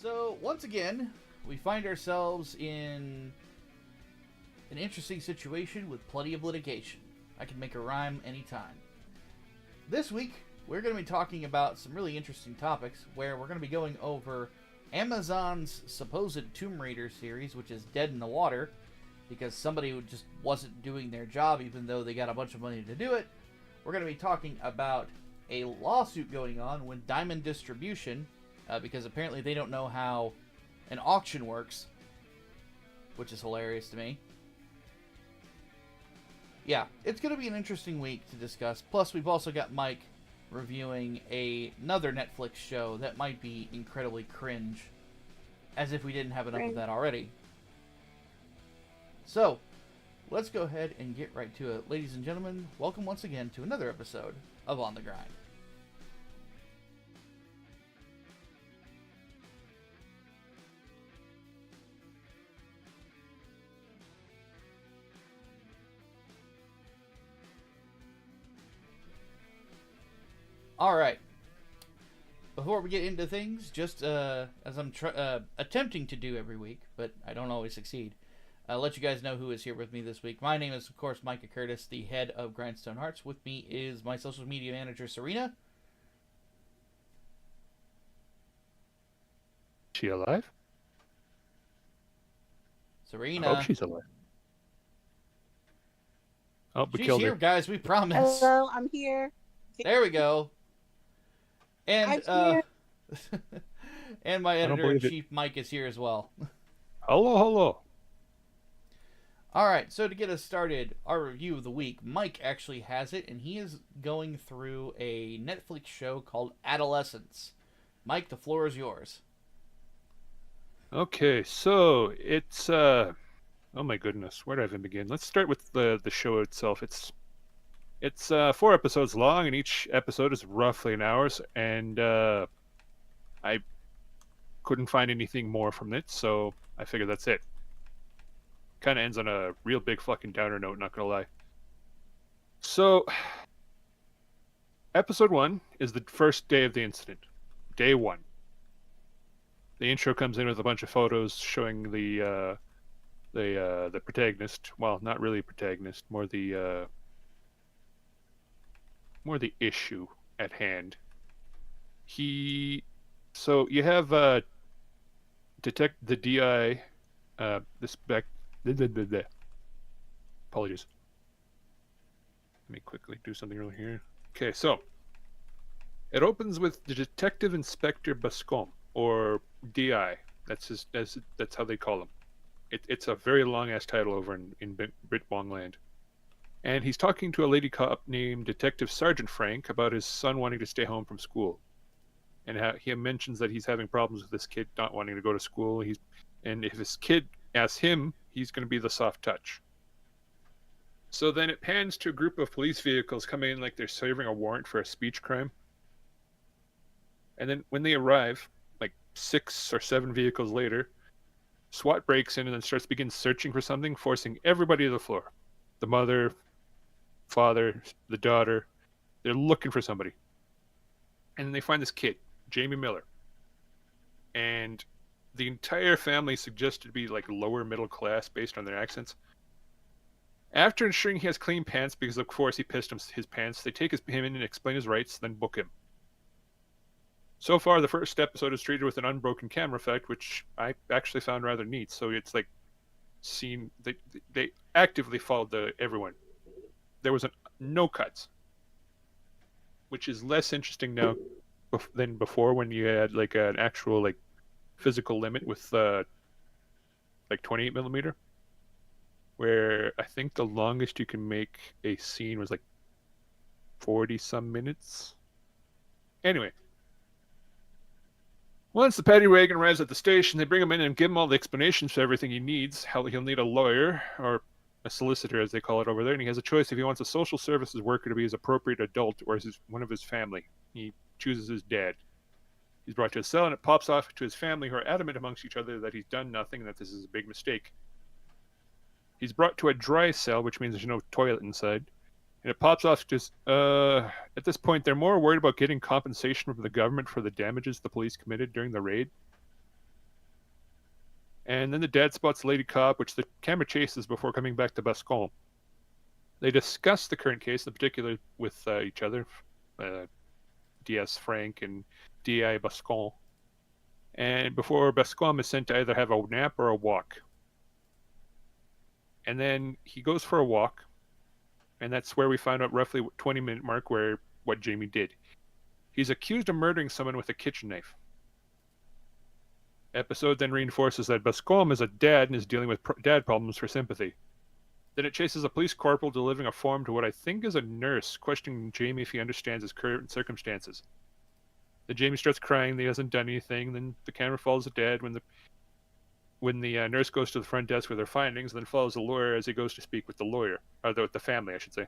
So, once again, we find ourselves in an interesting situation with plenty of litigation. I can make a rhyme anytime. This week, we're going to be talking about some really interesting topics where we're going to be going over Amazon's supposed Tomb Raider series, which is dead in the water because somebody just wasn't doing their job even though they got a bunch of money to do it. We're going to be talking about a lawsuit going on with Diamond Distribution because apparently they don't know how an auction works, which is hilarious to me. Yeah, it's going to be an interesting week to discuss. Plus, we've also got Mike reviewing another Netflix show that might be incredibly cringe, as if we didn't have enough of that already. So, let's go ahead and get right to it. Ladies and gentlemen, welcome once again to another episode of On the Grind. Alright. Before we get into things, just as I'm attempting to do every week, but I don't always succeed, I'll let you guys know who is here with me this week. My name is, of course, Micah Curtis, the head of Grindstone Hearts. With me is my social media manager, Serena. Is she alive? Serena. I hope she's alive. Oh, we She's killed here, her. guys. We promise. Hello, I'm here. There we go. And I'm and my editor-in-chief, Mike, is here as well. Hello. All right, so to get us started, our review of the week, Mike actually has it, and he is going through a Netflix show called Adolescence. Mike, the floor is yours. Okay, so it's oh my goodness, where do I even begin? Let's start with the show itself. It's 4 episodes long, and each episode is roughly an hour, and I couldn't find anything more from it, so I figured that's it. Kind of ends on a real big fucking downer note, not gonna lie. So, episode 1 is the first day of the incident. Day 1. The intro comes in with a bunch of photos showing the protagonist. Well, not really protagonist, more the issue at hand. So you have the DI apologies. Let me quickly do something real here. Okay, so it opens with the Detective Inspector Bascom, or DI. That's how they call him. It's a very long ass title over in Britwong land. And he's talking to a lady cop named Detective Sergeant Frank about his son wanting to stay home from school. And how he mentions that he's having problems with this kid not wanting to go to school. And if his kid asks him, he's going to be the soft touch. So then it pans to a group of police vehicles coming in like they're serving a warrant for a speech crime. And then when they arrive, like 6 or 7 vehicles later, SWAT breaks in and then begins searching for something, forcing everybody to the floor. The mother, father, the daughter, they're looking for somebody. And they find this kid, Jamie Miller. And the entire family is suggested to be like lower middle class based on their accents. After ensuring he has clean pants, because of course he pissed his pants, they take him in and explain his rights, then book him. So far, the first episode is treated with an unbroken camera effect, which I actually found rather neat. So it's like they actively followed everyone. There was no cuts, which is less interesting now than before when you had like an actual like physical limit with like 28 millimeter, where I think the longest you can make a scene was like 40 some minutes. Anyway, once the paddy wagon arrives at the station, they bring him in and give him all the explanations for everything he needs. How he'll need a lawyer, or a solicitor as they call it over there, and he has a choice if he wants a social services worker to be his appropriate adult or one of his family. He chooses his dad. He's brought to a cell, and it pops off to his family, who are adamant amongst each other that he's done nothing and that this is a big mistake. He's brought to a dry cell, which means there's no toilet inside, and it pops off just, at this point, they're more worried about getting compensation from the government for the damages the police committed during the raid. And then the dad spots the lady cop, which the camera chases before coming back to Bascom. They discuss the current case, in particular with each other, DS Frank and DI Bascom. And before Bascom is sent to either have a nap or a walk. And then he goes for a walk, and that's where we find out roughly 20-minute mark what Jamie did. He's accused of murdering someone with a kitchen knife. Episode then reinforces that Bascom is a dad and is dealing with dad problems for sympathy. Then it chases a police corporal delivering a form to what I think is a nurse, questioning Jamie if he understands his current circumstances. Then Jamie starts crying that he hasn't done anything. Then the camera follows the dad when the nurse goes to the front desk with her findings, and then follows the lawyer as he goes to speak with the family, I should say.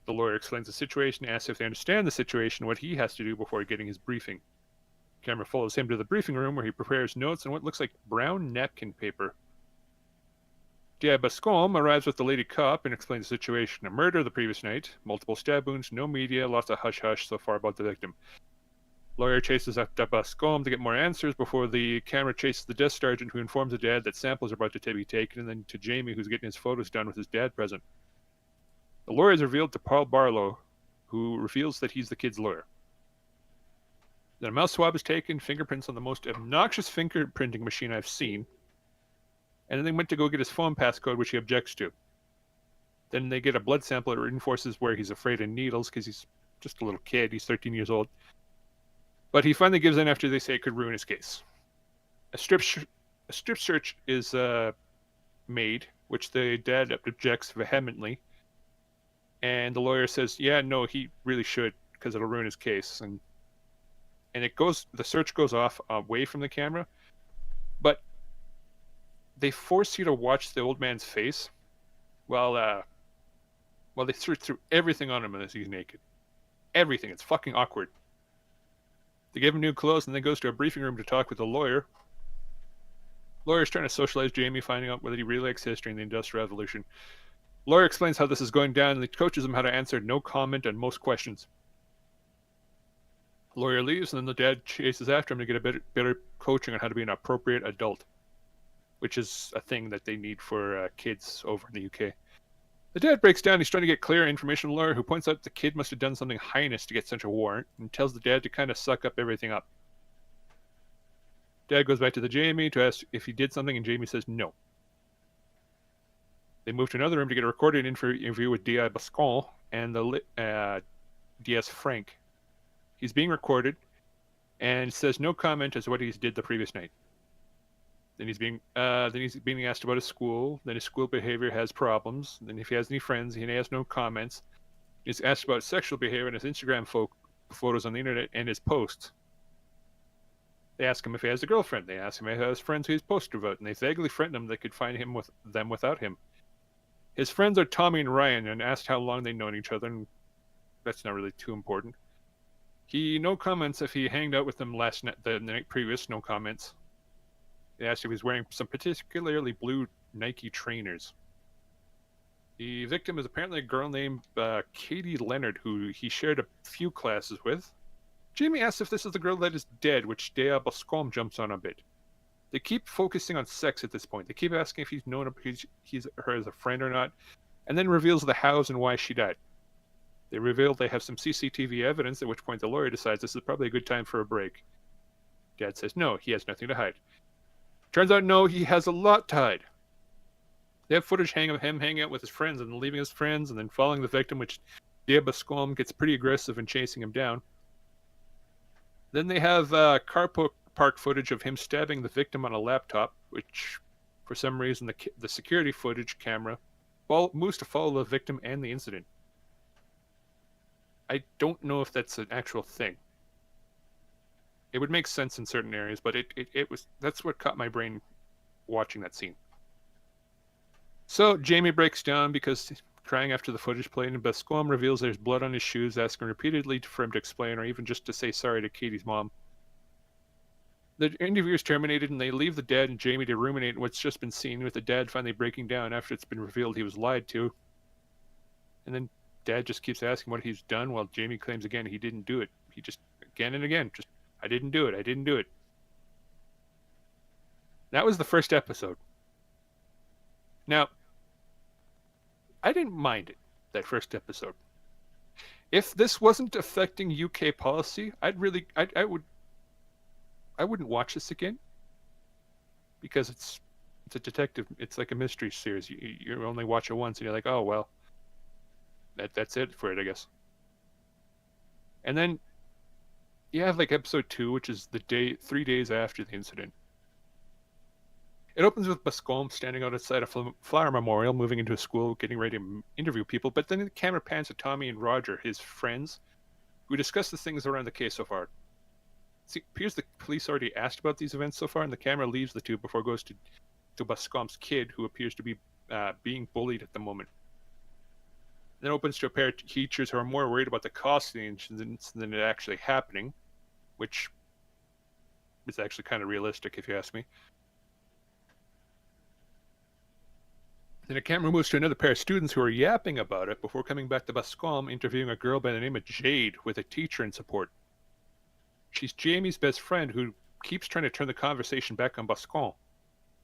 The lawyer explains the situation, asks if they understand the situation, what he has to do before getting his briefing. Camera follows him to the briefing room where he prepares notes on what looks like brown napkin paper. D.I. Bascom arrives with the lady cop and explains the situation. A murder the previous night, multiple stab wounds, no media, lots of hush-hush so far about the victim. Lawyer chases after Bascom to get more answers before the camera chases the desk sergeant, who informs the dad that samples are about to be taken, and then to Jamie, who's getting his photos done with his dad present. The lawyer is revealed to Paul Barlow, who reveals that he's the kid's lawyer. Then a mouth swab is taken, fingerprints on the most obnoxious fingerprinting machine I've seen, and then they went to go get his phone passcode, which he objects to. Then they get a blood sample that reinforces where he's afraid of needles, because he's just a little kid, he's 13 years old. But he finally gives in after they say it could ruin his case. A strip search is made, which the dad objects vehemently. And the lawyer says, yeah, no, he really should, because it'll ruin his case. And the search goes off away from the camera. But they force you to watch the old man's face while they search through everything on him as he's naked. Everything. It's fucking awkward. They give him new clothes, and then goes to a briefing room to talk with the lawyer. Lawyer's trying to socialize Jamie, finding out whether he really likes history and the Industrial Revolution. Lawyer explains how this is going down, and he coaches him how to answer no comment on most questions. Lawyer leaves, and then the dad chases after him to get a better coaching on how to be an appropriate adult, which is a thing that they need for kids over in the UK. The dad breaks down. He's trying to get clear information from the lawyer, who points out the kid must have done something heinous to get such a warrant, and tells the dad to kind of suck up everything up. Dad goes back to the Jamie to ask if he did something, and Jamie says no. They move to another room to get a recorded interview with D.I. Bascom and the DS Frank. He's being recorded and says no comment as to what he did the previous night. Then he's being asked about his school. Then his school behavior has problems. Then if he has any friends, he has no comments. He's asked about sexual behavior and his Instagram photos on the internet and his posts. They ask him if he has a girlfriend. They ask him if he has friends who he's posted about, and they vaguely threaten him they could find him with them without him. His friends are Tommy and Ryan, and asked how long they've known each other, and that's not really too important. He no comments if he hanged out with them the night previous. No comments. They asked if he was wearing some particularly blue Nike trainers. The victim is apparently a girl named Katie Leonard, who he shared a few classes with. Jamie asks if this is the girl that is dead, which Dea Bascom jumps on a bit. They keep focusing on sex at this point. They keep asking if he's known her as a friend or not, and then reveals the hows and why she died. They reveal they have some CCTV evidence, at which point the lawyer decides this is probably a good time for a break. Dad says no, he has nothing to hide. Turns out no, he has a lot to hide. They have footage of him hanging out with his friends and leaving his friends and then following the victim, which Dea Bascom gets pretty aggressive in chasing him down. Then they have car park footage of him stabbing the victim on a laptop, which, for some reason, the security footage camera moves to follow the victim and the incident. I don't know if that's an actual thing. It would make sense in certain areas, but that's what caught my brain watching that scene. So Jamie breaks down because crying after the footage played, and Bascom reveals there's blood on his shoes, asking repeatedly for him to explain or even just to say sorry to Katie's mom. The interview is terminated, and they leave the dad and Jamie to ruminate what's just been seen, with the dad finally breaking down after it's been revealed he was lied to. And then Dad just keeps asking what he's done, while Jamie claims again he didn't do it. He just, again and again, I didn't do it. That was the first episode. Now, I didn't mind it, that first episode. If this wasn't affecting UK policy, I wouldn't watch this again because it's a detective. It's like a mystery series. You only watch it once and you're like, oh well, that's it for it, I guess. And then you have like episode 2, which is 3 days after the incident. It opens with Bascom standing outside a flower memorial, moving into a school, getting ready to interview people. But then the camera pans to Tommy and Roger, his friends, who discuss the things around the case so far. See, it appears the police already asked about these events so far, and the camera leaves the two before it goes to Bascom's kid, who appears to be being bullied at the moment. Then opens to a pair of teachers who are more worried about the cost of the incidents than it actually happening, which is actually kind of realistic, if you ask me. Then the camera moves to another pair of students who are yapping about it before coming back to Bascom, interviewing a girl by the name of Jade with a teacher in support. She's Jamie's best friend who keeps trying to turn the conversation back on Bascom.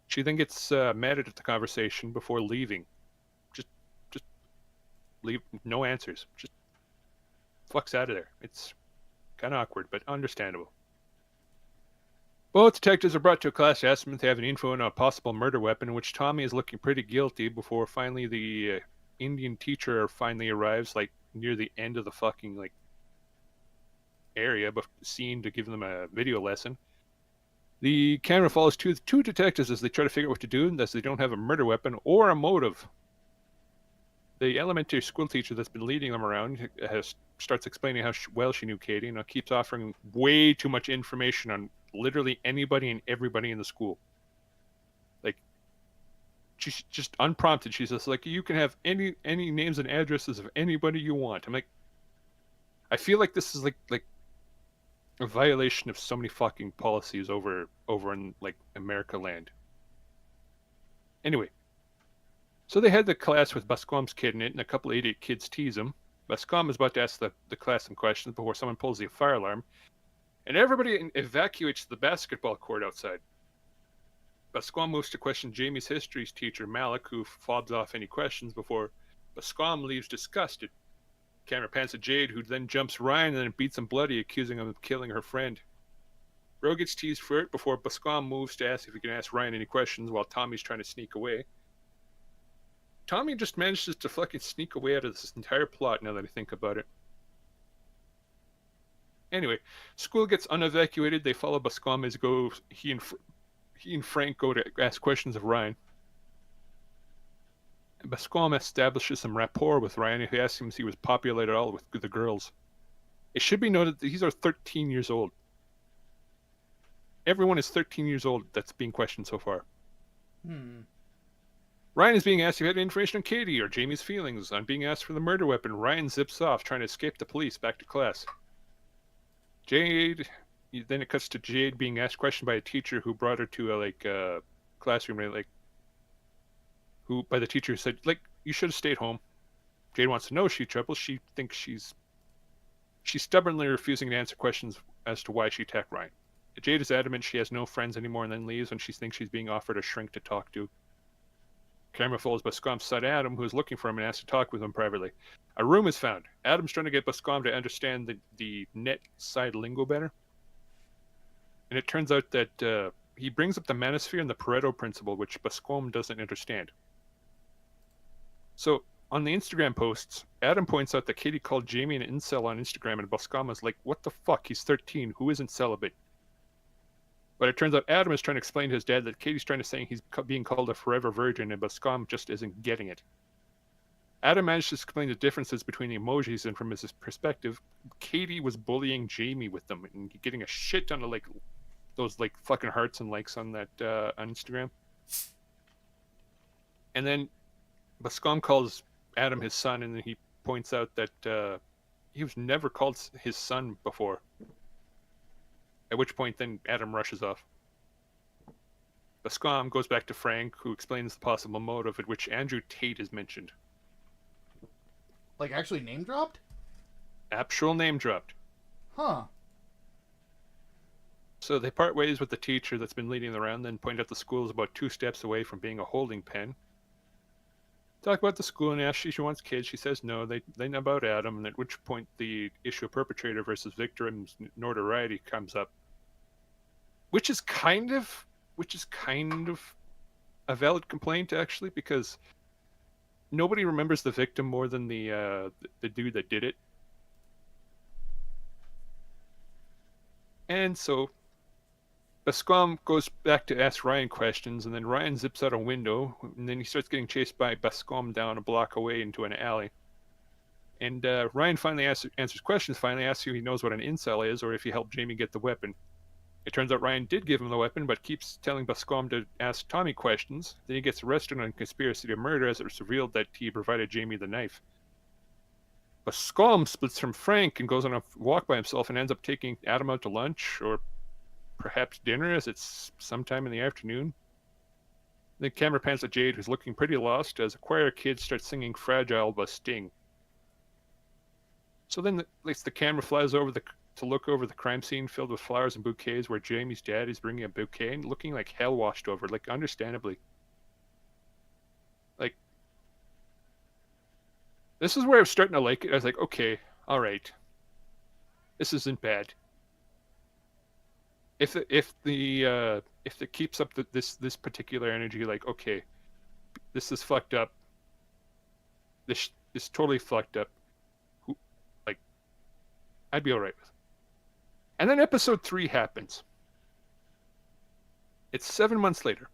She then gets mad at the conversation before leaving. Just leave, no answers. Just fucks out of there. It's kind of awkward, but understandable. Both detectives are brought to a class to ask them if they have any info on a possible murder weapon, in which Tommy is looking pretty guilty before finally the Indian teacher finally arrives, like near the end of the fucking like area, but scene to give them a video lesson. The camera follows two detectives as they try to figure out what to do, as they don't have a murder weapon or a motive. The elementary school teacher that's been leading them around starts explaining how well she knew Katie, and keeps offering way too much information on literally anybody and everybody in the school. Like, she's just unprompted. She's just like, you can have any names and addresses of anybody you want. I'm like, I feel like this is like a violation of so many fucking policies over in like America land. Anyway, so they had the class with Bascom's kid in it, and a couple of idiot kids tease him. Bascom is about to ask the class some questions before someone pulls the fire alarm, and everybody evacuates the basketball court outside. Bascom moves to question Jamie's history teacher, Malik, who fobs off any questions before Bascom leaves disgusted. Camera pans to Jade, who then jumps Ryan and then beats him bloody, accusing him of killing her friend. Ro gets teased for it before Bascom moves to ask if he can ask Ryan any questions while Tommy's trying to sneak away. Tommy just manages to fucking sneak away out of this entire plot now that I think about it. Anyway, school gets unevacuated. They follow Bascom as he and Frank go to ask questions of Ryan. Bascom establishes some rapport with Ryan, who asks him if he was popular at all with the girls. It should be noted that these are 13 years old. Everyone is 13 years old that's being questioned so far. Ryan is being asked if he had information on Katie or Jamie's feelings. On being asked for the murder weapon, Ryan zips off, trying to escape the police back to class. Then it cuts to Jade being asked a question by a teacher who brought her to a classroom, who by the teacher said, like, you should have stayed home. Jade wants to know if she's trouble. She thinks she's stubbornly refusing to answer questions as to why she attacked Ryan. Jade is adamant she has no friends anymore and then leaves when she thinks she's being offered a shrink to talk to. Camera follows Bascom's son Adam, who is looking for him and asks to talk with him privately. A room is found. Adam's trying to get Bascom to understand the net side lingo better. And it turns out that he brings up the manosphere and the Pareto principle, which Bascom doesn't understand. So, on the Instagram posts, Adam points out that Katie called Jamie an incel on Instagram, and Bascom is like, what the fuck? He's 13. Who isn't celibate? But it turns out Adam is trying to explain to his dad that Katie's trying to say he's being called a forever virgin, and Bascom just isn't getting it. Adam managed to explain the differences between the emojis, and from his perspective, Katie was bullying Jamie with them and getting a shit ton of those fucking hearts and likes on that on Instagram. And then Bascom calls Adam his son, and then he points out that he was never called his son before. At which point, then Adam rushes off. Bascom goes back to Frank, who explains the possible motive, at which Andrew Tate is mentioned. Like, actually name dropped? Actual name dropped. Huh. So they part ways with the teacher that's been leading the round, then point out the school is about 2 steps away from being a holding pen. Talk about the school and ask if she wants kids. She says no. They know about Adam, and at which point the issue of perpetrator versus victim's notoriety comes up, which is kind of a valid complaint actually, because nobody remembers the victim more than the dude that did it. And so Bascom goes back to ask Ryan questions, and then Ryan zips out a window, and then he starts getting chased by Bascom down a block away into an alley. And Ryan finally answers questions, finally asks if he knows what an incel is or if he helped Jamie get the weapon. It turns out Ryan did give him the weapon, but keeps telling Bascom to ask Tommy questions. Then he gets arrested on conspiracy to murder as it's revealed that he provided Jamie the knife. Bascom splits from Frank and goes on a walk by himself and ends up taking Adam out to lunch, or perhaps dinner, as it's sometime in the afternoon. The camera pans to Jade, who's looking pretty lost, as a choir of kids starts singing Fragile by Sting. So then the camera flies over to look over the crime scene filled with flowers and bouquets, where Jamie's dad is bringing a bouquet and looking like hell washed over, like understandably. Like, this is where I was starting to like it. I was like, okay, all right, this isn't bad. If it keeps up this particular energy, like, okay, this is fucked up. This is totally fucked up. Like, I'd be all right with it. And then episode 3 happens. It's 7 months later.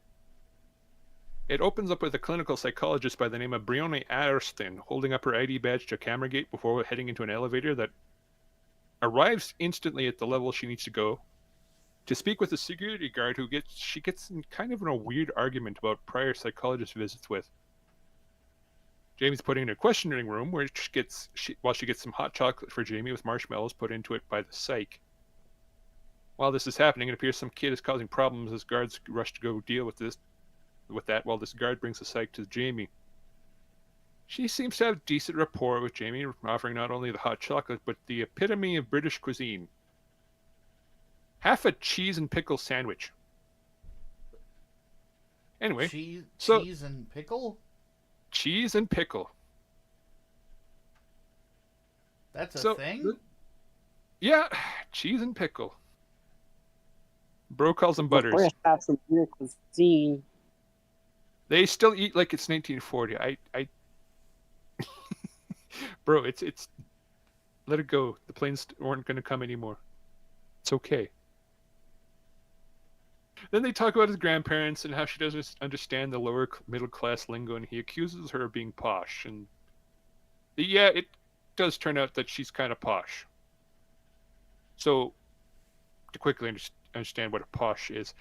It opens up with a clinical psychologist by the name of Brione Arston holding up her ID badge to a camera gate before heading into an elevator that arrives instantly at the level she needs to go to speak with a security guard she gets in kind of in a weird argument about prior psychologist visits with. Jamie's put in a questioning room where she gets some hot chocolate for Jamie with marshmallows put into it by the psych. While this is happening, it appears some kid is causing problems as guards rush to go deal with that while this guard brings the psych to Jamie. She seems to have decent rapport with Jamie, offering not only the hot chocolate, but the epitome of British cuisine. Half a cheese and pickle sandwich. Anyway, cheese and pickle? Cheese and pickle. That's a thing? Yeah, cheese and pickle. Bro calls them butters. Before have some weird cuisine. They still eat like it's 1940. I Bro, it's let it go. The planes weren't going to come anymore. It's okay. Then they talk about his grandparents and how she doesn't understand the lower middle class lingo, and he accuses her of being posh. And yeah, it does turn out that she's kind of posh. So, to quickly understand what a posh is,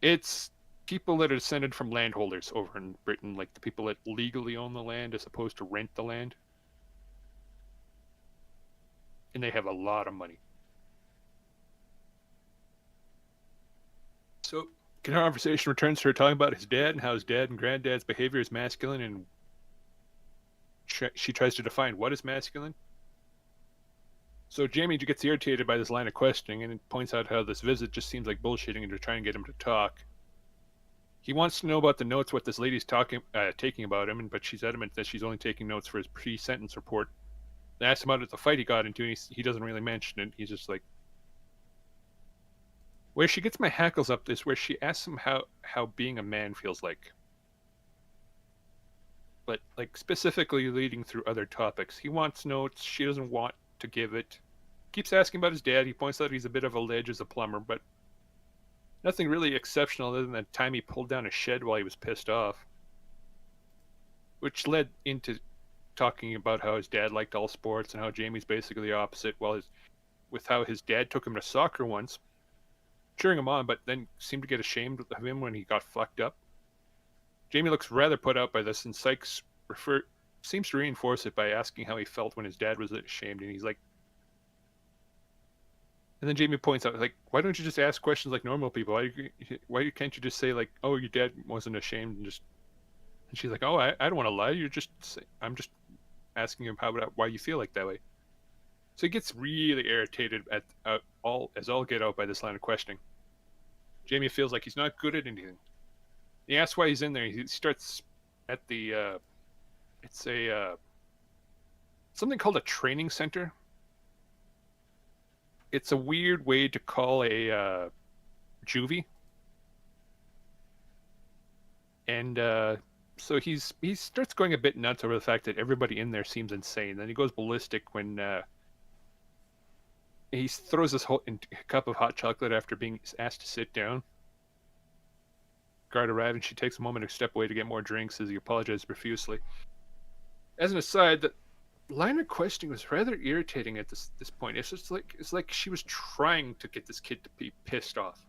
it's people that are descended from landholders over in Britain, like the people that legally own the land as opposed to rent the land. And they have a lot of money. So, conversation returns to her talking about his dad and how his dad and granddad's behavior is masculine, and she tries to define what is masculine. So Jamie gets irritated by this line of questioning and points out how this visit just seems like bullshitting and to try and get him to talk. He wants to know about the notes what this lady's taking about him, but she's adamant that she's only taking notes for his pre-sentence report. They asked him about the fight he got into, and he doesn't really mention it. He's just like... Where she gets my hackles up is where she asks him how being a man feels like. But, like, specifically leading through other topics. He wants notes, she doesn't want to give it. Keeps asking about his dad. He points out he's a bit of a ledge as a plumber, but nothing really exceptional other than the time he pulled down a shed while he was pissed off. Which led into talking about how his dad liked all sports and how Jamie's basically the opposite, with how his dad took him to soccer once, cheering him on, but then seemed to get ashamed of him when he got fucked up. Jamie looks rather put out by this, and Sykes seems to reinforce it by asking how he felt when his dad was ashamed, and he's like... And then Jamie points out, like, why don't you just ask questions like normal people? Why can't you just say, like, oh, your dad wasn't ashamed, and she's like, oh, I don't want to lie. I'm just asking him why you feel like that way. So he gets really irritated at all get out by this line of questioning. Jamie feels like he's not good at anything. He asks why he's in there. He starts at the it's a something called a training center. It's a weird way to call a juvie. And so he starts going a bit nuts over the fact that everybody in there seems insane. Then he goes ballistic when he throws this whole cup of hot chocolate after being asked to sit down. Guard arrives and she takes a moment to step away to get more drinks as he apologizes profusely. As an aside, the line of questioning was rather irritating at this point. It's like she was trying to get this kid to be pissed off.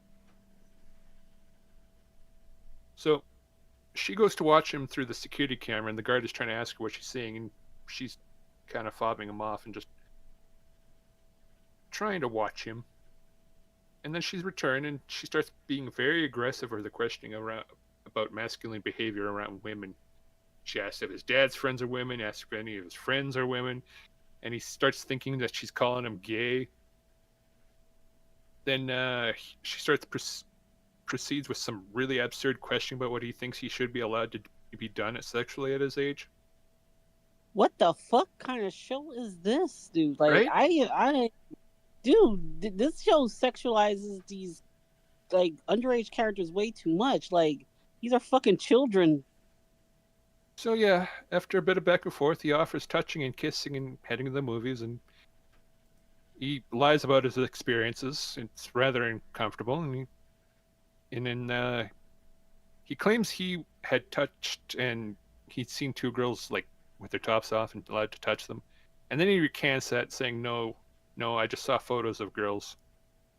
So she goes to watch him through the security camera, and the guard is trying to ask her what she's seeing, and she's kind of fobbing him off and just trying to watch him. And then she's returned, and she starts being very aggressive with the questioning about masculine behavior around women. She asks if his dad's friends are women, asks if any of his friends are women, and he starts thinking that she's calling him gay. Then she proceeds with some really absurd question about what he thinks he should be allowed to be done sexually at his age. What the fuck kind of show is this, dude? Like, right? Dude, this show sexualizes these like underage characters way too much. Like, these are fucking children. So yeah, after a bit of back and forth, he offers touching and kissing and heading to the movies, and he lies about his experiences. It's rather uncomfortable, and then he claims he had touched and he'd seen two girls like with their tops off and allowed to touch them, and then he recants that, saying no, I just saw photos of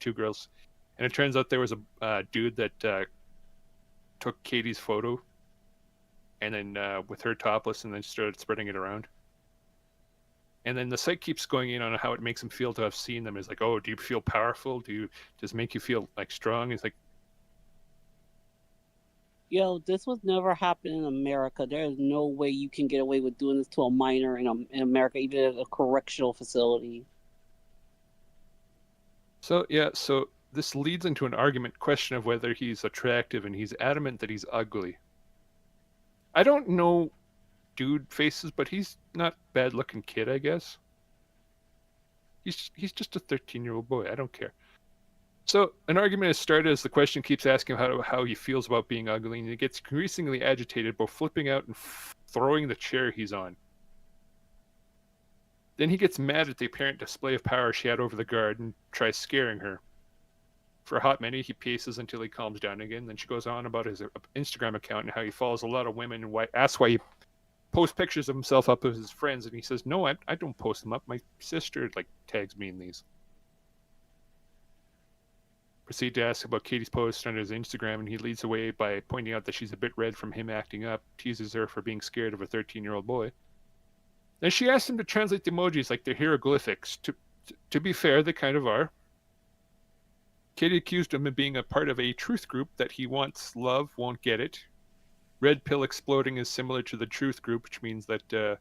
two girls, and it turns out there was a dude that took Katie's photo, and then with her topless, and then started spreading it around. And then the site keeps going in on how it makes him feel to have seen them. It's like, oh, do you feel powerful? Does it make you feel like strong? It's like, Yo, this would never happen in America. There is no way you can get away with doing this to a minor in America, even at a correctional facility. So this leads into an argument question of whether he's attractive, and he's adamant that he's ugly. I don't know dude faces, but he's not bad looking kid, I guess. He's just a 13-year-old boy. I don't care. So an argument has started as the question keeps asking how he feels about being ugly, and he gets increasingly agitated, both flipping out and throwing the chair he's on. Then he gets mad at the apparent display of power she had over the guard and tries scaring her. For a hot minute, he paces until he calms down again. Then she goes on about his Instagram account and how he follows a lot of women, and asks why he posts pictures of himself up with his friends. And he says, no, I don't post them up. My sister tags me in these. Proceed to ask about Katie's post on his Instagram, and he leads the way by pointing out that she's a bit red from him acting up, teases her for being scared of a 13-year-old boy. Then she asks him to translate the emojis like they're hieroglyphics. To be fair, they kind of are. Katie accused him of being a part of a truth group that he wants love, won't get it. Red pill exploding is similar to the truth group, which means that, an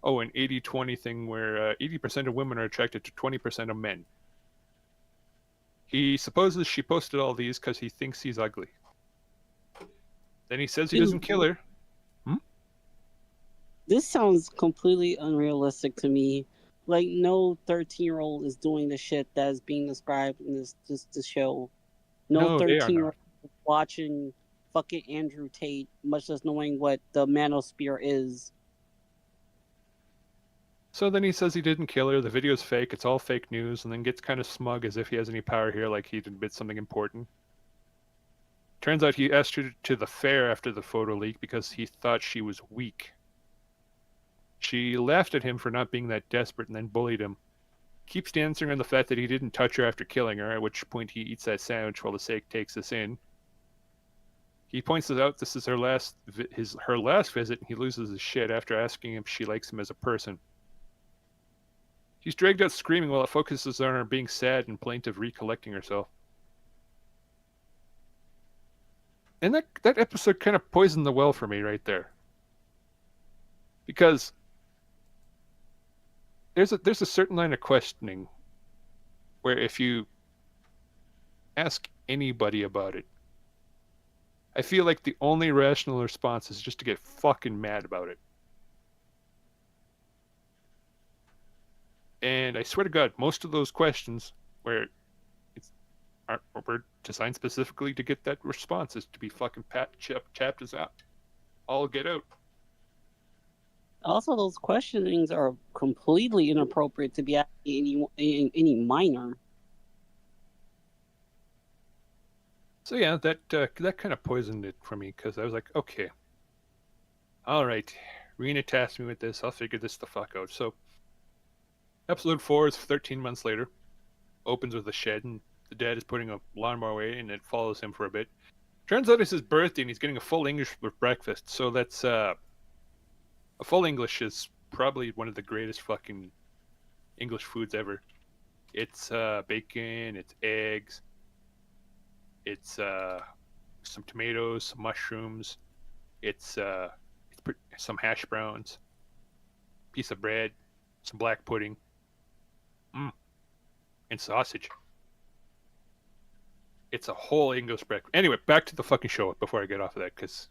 80-20 thing where 80% of women are attracted to 20% of men. He supposes she posted all these because he thinks he's ugly. Then he says he doesn't kill her. This sounds completely unrealistic to me. Like, no 13-year-old is doing the shit that is being described in this show. No 13-year-old is watching fucking Andrew Tate, much less knowing what the manosphere is. So then he says he didn't kill her, the video's fake, it's all fake news, and then gets kind of smug as if he has any power here, like he'd admit something important. Turns out he asked her to the fair after the photo leak because he thought she was weak. She laughed at him for not being that desperate and then bullied him. Keeps dancing on the fact that he didn't touch her after killing her, at which point he eats that sandwich while the sake takes us in. He points out this is her last visit, and he loses his shit after asking if she likes him as a person. She's dragged out screaming while it focuses on her being sad and plaintive, recollecting herself. And that episode kind of poisoned the well for me right there. Because there's a certain line of questioning where if you ask anybody about it, I feel like the only rational response is just to get fucking mad about it. And I swear to God, most of those questions were designed specifically to get that response, is to be fucking chapped as out. All get out. Also, those questionings are completely inappropriate to be asking any minor. So yeah, that kind of poisoned it for me, because I was like, okay, all right, Rena tasked me with this. I'll figure this the fuck out. So episode 4 is 13 months later. Opens with a shed, and the dad is putting a lawnmower away, and it follows him for a bit. Turns out it's his birthday, and he's getting a full English for breakfast. So that's a full English is probably one of the greatest fucking English foods ever. It's bacon, it's eggs, it's some tomatoes, some mushrooms, it's some hash browns, piece of bread, some black pudding, and sausage. It's a whole English breakfast. Anyway, back to the fucking show before I get off of that, because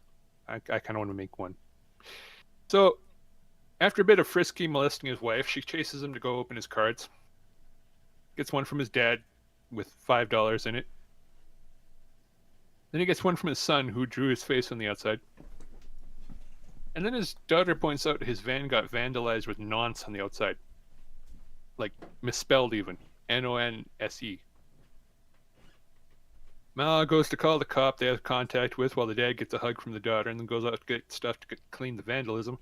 I kind of want to make one. So, after a bit of frisky molesting his wife, she chases him to go open his cards. Gets one from his dad with $5 in it. Then he gets one from his son, who drew his face on the outside. And then his daughter points out his van got vandalized with nonce on the outside. Like, misspelled even. Nonse. Mal goes to call the cop they have contact with, while the dad gets a hug from the daughter and then goes out to get stuff to clean the vandalism.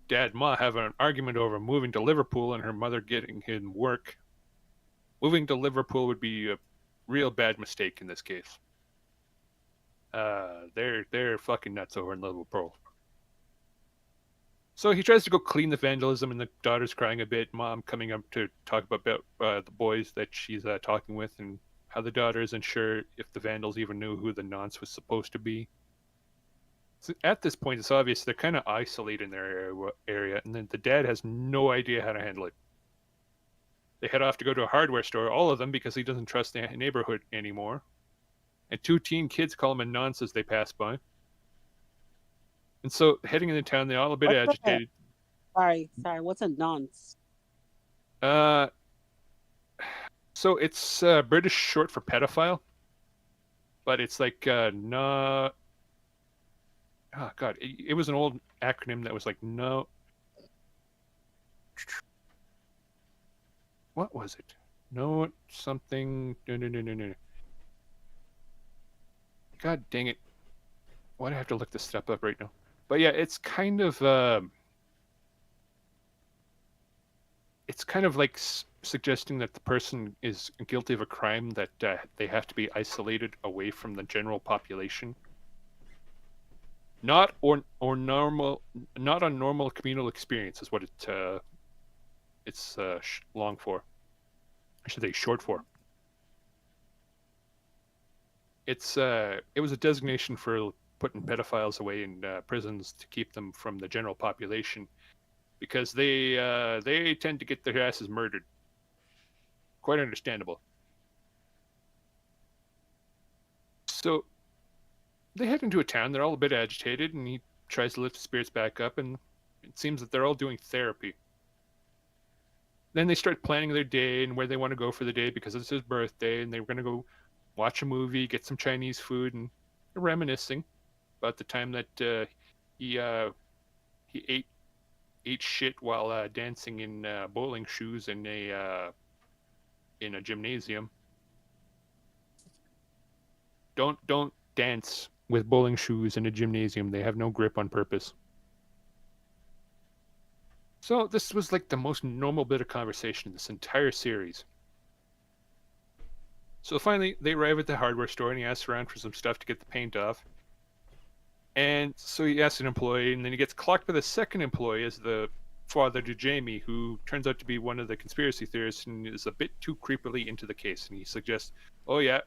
Dad and Ma have an argument over moving to Liverpool and her mother getting him work. Moving to Liverpool would be a real bad mistake in this case. They're fucking nuts over in Liverpool. So he tries to go clean the vandalism, and the daughter's crying a bit. Mom coming up to talk about the boys that she's talking with, and how the daughter isn't sure if the vandals even knew who the nonce was supposed to be. So at this point, it's obvious they're kind of isolated in their area, and then the dad has no idea how to handle it. They head off to go to a hardware store, all of them, because he doesn't trust the neighborhood anymore. And 2 teen kids call him a nonce as they pass by. And so, heading into town, they're all a bit agitated. Sorry, what's a nonce? So it's British short for pedophile, but it's like no. Oh God, it was an old acronym that was like no. What was it? No something. No. God dang it! Why do I have to look this stuff up right now? But yeah, it's kind of like suggesting that the person is guilty of a crime that they have to be isolated away from the general population. Not a normal communal experience is what it's long for. I should say short for. It was a designation for putting pedophiles away in prisons to keep them from the general population, because they tend to get their asses murdered. Quite understandable. So they head into a town. They're all a bit agitated, and he tries to lift the spirits back up, and it seems that they're all doing therapy. Then they start planning their day and where they want to go for the day, because it's his birthday, and they were going to go watch a movie, get some Chinese food, and they're reminiscing about the time that he ate shit while dancing in bowling shoes in a gymnasium. Don't dance with bowling shoes in a gymnasium. They have no grip on purpose. So this was like the most normal bit of conversation in this entire series. So finally, they arrive at the hardware store, and he asks around for some stuff to get the paint off. And so he asks an employee, and then he gets clocked by the second employee as the father to Jamie, who turns out to be one of the conspiracy theorists and is a bit too creepily into the case. And he suggests, "Oh yeah,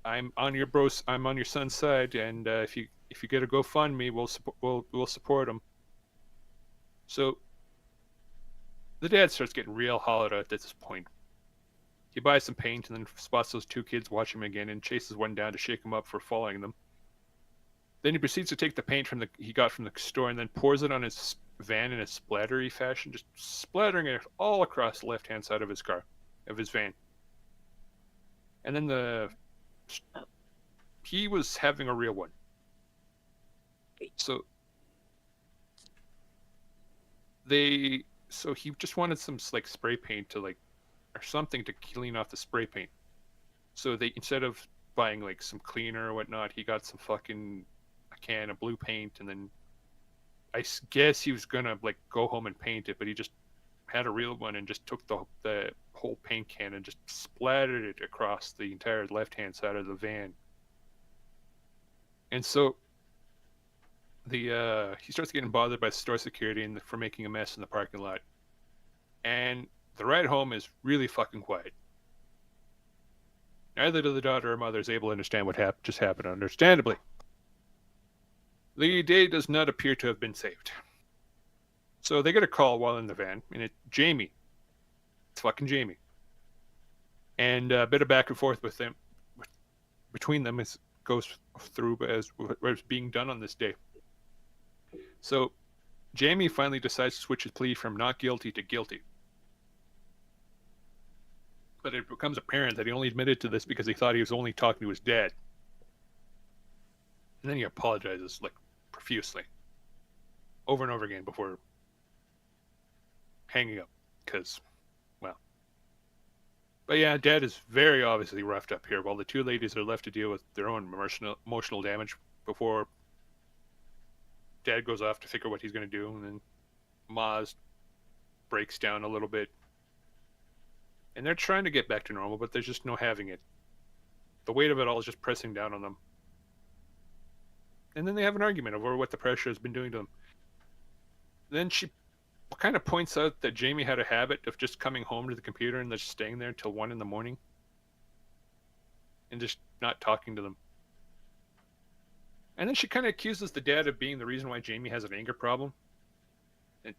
I'm on your son's side, and if you get a GoFundMe, we'll support him." So The dad starts getting real hollowed out at this point. He buys some paint and then spots those two kids watching him again and chases one down to shake him up for following them. Then he proceeds to take the paint he got from the store and then pours it on his van in a splattery fashion, just splattering it all across the left-hand side of his van. And then he was having a real one. So he just wanted some like spray paint or something to clean off the spray paint. So instead of buying like some cleaner or whatnot, he got some fucking a can of blue paint, and then I guess he was gonna like go home and paint it, but he just had a real one and just took the whole paint can and just splattered it across the entire left-hand side of the van. And so he starts getting bothered by store security for making a mess in the parking lot. And the ride home is really fucking quiet. Neither the daughter or mother is able to understand what just happened, understandably. The day does not appear to have been saved. So they get a call while in the van, and it's Jamie. It's fucking Jamie. And a bit of back and forth between them goes through as what's being done on this day. So Jamie finally decides to switch his plea from not guilty to guilty. But it becomes apparent that he only admitted to this because he thought he was only talking to his dad. And then he apologizes, like, profusely. Over and over again before hanging up. Because, well. But yeah, Dad is very obviously roughed up here, while the two ladies are left to deal with their own emotional damage before Dad goes off to figure what he's going to do. And then Maz breaks down a little bit. And they're trying to get back to normal, but there's just no having it. The weight of it all is just pressing down on them. And then they have an argument over what the pressure has been doing to them. Then she kind of points out that Jamie had a habit of just coming home to the computer and just staying there until 1 a.m. and just not talking to them. And then she kind of accuses the dad of being the reason why Jamie has an anger problem. And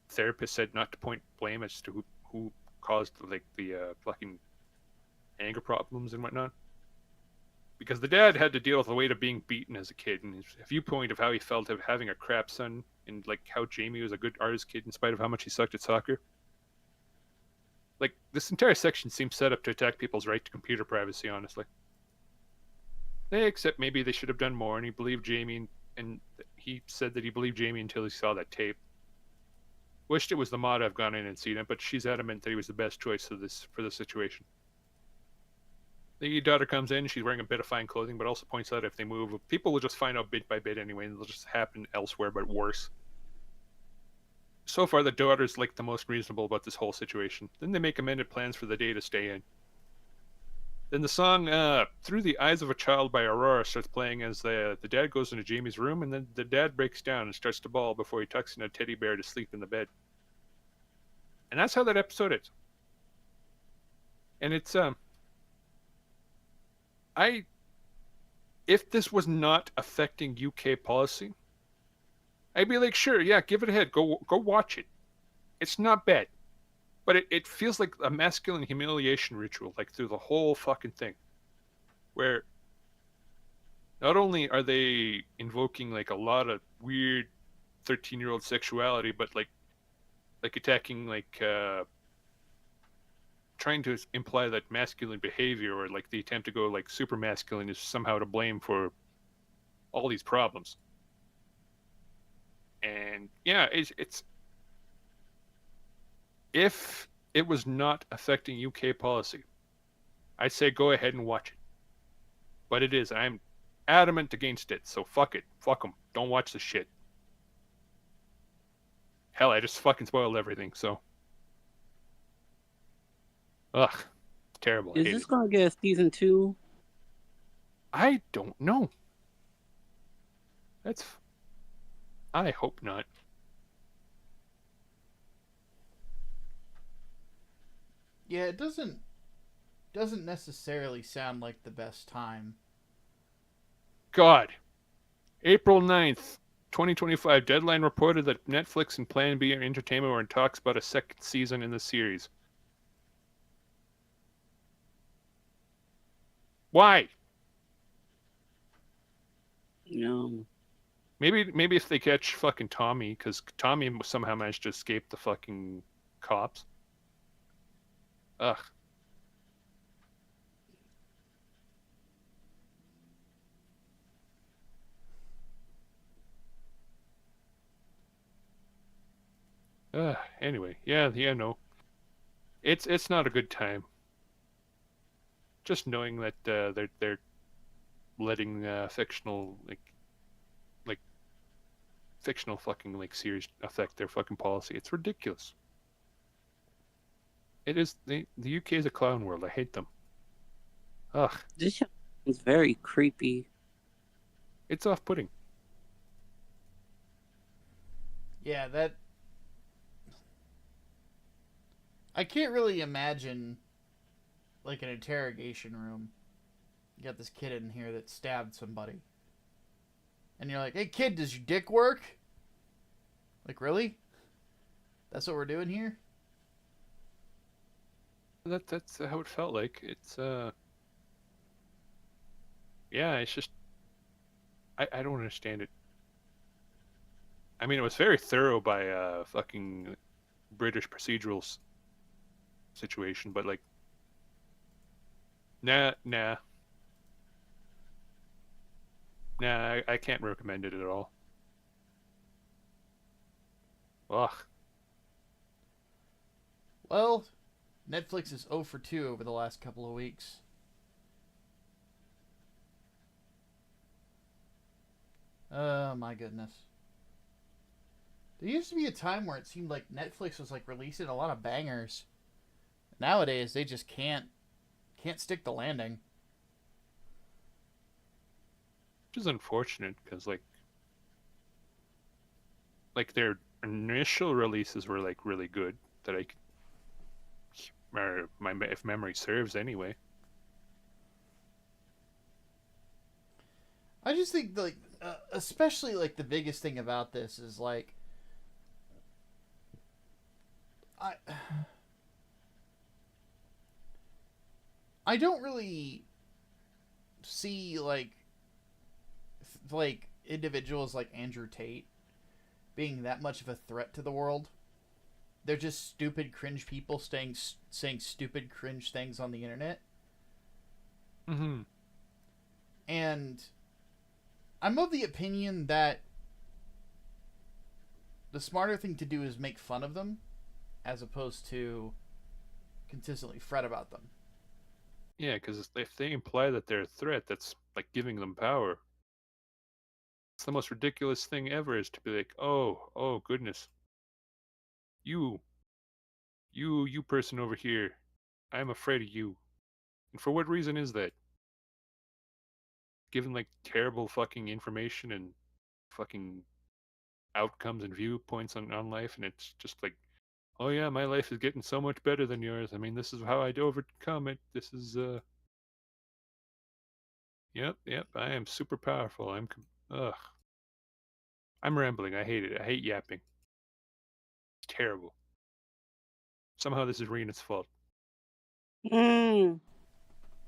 the therapist said not to point blame as to who caused like the fucking anger problems and whatnot, because the dad had to deal with the weight of being beaten as a kid and his viewpoint of how he felt of having a crap son, and like how Jamie was a good artist kid in spite of how much he sucked at soccer. Like, this entire section seems set up to attack people's right to computer privacy, honestly. Except maybe they should have done more, and he believed Jamie, and he said that he believed Jamie until he saw that tape. Wished it was the mod to have gone in and seen it, but she's adamant that he was the best choice for the situation. The daughter comes in, she's wearing a bit of fine clothing, but also points out if they move, people will just find out bit by bit anyway, and it'll just happen elsewhere, but worse. So far, the daughter's like the most reasonable about this whole situation. Then they make amended plans for the day to stay in. Then the song Through the Eyes of a Child by Aurora starts playing as the dad goes into Jamie's room, and then the dad breaks down and starts to bawl before he tucks in a teddy bear to sleep in the bed. And that's how that episode is. And it's if this was not affecting UK policy, I'd be like, sure, yeah, give it a hit, go watch it. It's not bad. But it feels like a masculine humiliation ritual, like through the whole fucking thing. Where not only are they invoking like a lot of weird 13-year-old sexuality, but like attacking like trying to imply that masculine behavior or like the attempt to go like super masculine is somehow to blame for all these problems. And yeah, it's if it was not affecting UK policy, I'd say go ahead and watch it. But it is. I'm adamant against it, so fuck it. Fuck them. Don't watch the shit. Hell, I just fucking spoiled everything, so. Ugh. Terrible. Is this gonna get a season 2? I don't know. I hope not. Yeah, it doesn't necessarily sound like the best time. God. April 9th. 2025 Deadline reported that Netflix and Plan B Entertainment were in talks about a second season in the series. Why? No. Maybe if they catch fucking Tommy, because Tommy somehow managed to escape the fucking cops. Ugh. Anyway, yeah, no. It's not a good time. Just knowing that they're letting fictional like fictional fucking like series affect their fucking policy. It's ridiculous. It is. The UK is a clown world. I hate them. Ugh. This show is very creepy. It's off-putting. Yeah, that... I can't really imagine, like, an interrogation room. You got this kid in here that stabbed somebody. And you're like, hey, kid, does your dick work? Like, really? That's what we're doing here? That's how it felt like. It's yeah, it's just I don't understand it. I mean, it was very thorough by fucking British procedural situation, but like, nah, I can't recommend it at all. Ugh. Well, Netflix is 0 for 2 over the last couple of weeks. Oh my goodness. There used to be a time where it seemed like Netflix was like releasing a lot of bangers. Nowadays, they just can't stick the landing. Which is unfortunate because like their initial releases were like really good that or if memory serves anyway. I just think like especially like the biggest thing about this is like I don't really see like individuals like Andrew Tate being that much of a threat to the world. They're just stupid, cringe people saying stupid, cringe things on the internet. Mm-hmm. And I'm of the opinion that the smarter thing to do is make fun of them as opposed to consistently fret about them. Yeah, because if they imply that they're a threat, that's like giving them power. It's the most ridiculous thing ever is to be like, oh goodness. You person over here, I'm afraid of you. And for what reason is that? Given like terrible fucking information and fucking outcomes and viewpoints on life, and it's just like, oh yeah, my life is getting so much better than yours. I mean, this is how I'd overcome it. This is yep, I am super powerful. Ugh. I'm rambling. I hate it. I hate yapping. It's terrible. Somehow this is Rena's fault. Mm.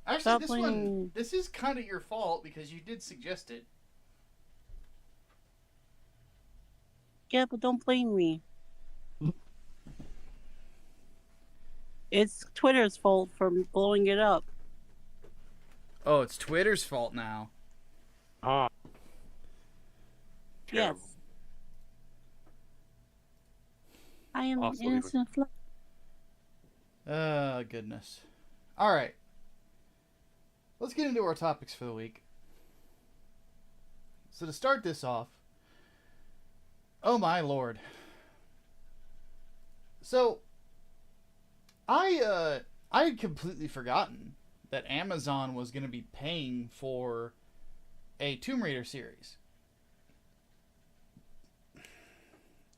Actually, this is kind of your fault because you did suggest it. Yeah, but don't blame me. It's Twitter's fault for blowing it up. Oh, it's Twitter's fault now. Ah. Yes. I am an innocent fly. Oh, goodness. All right. Let's get into our topics for the week. So to start this off, oh my lord. So I had completely forgotten that Amazon was going to be paying for a Tomb Raider series.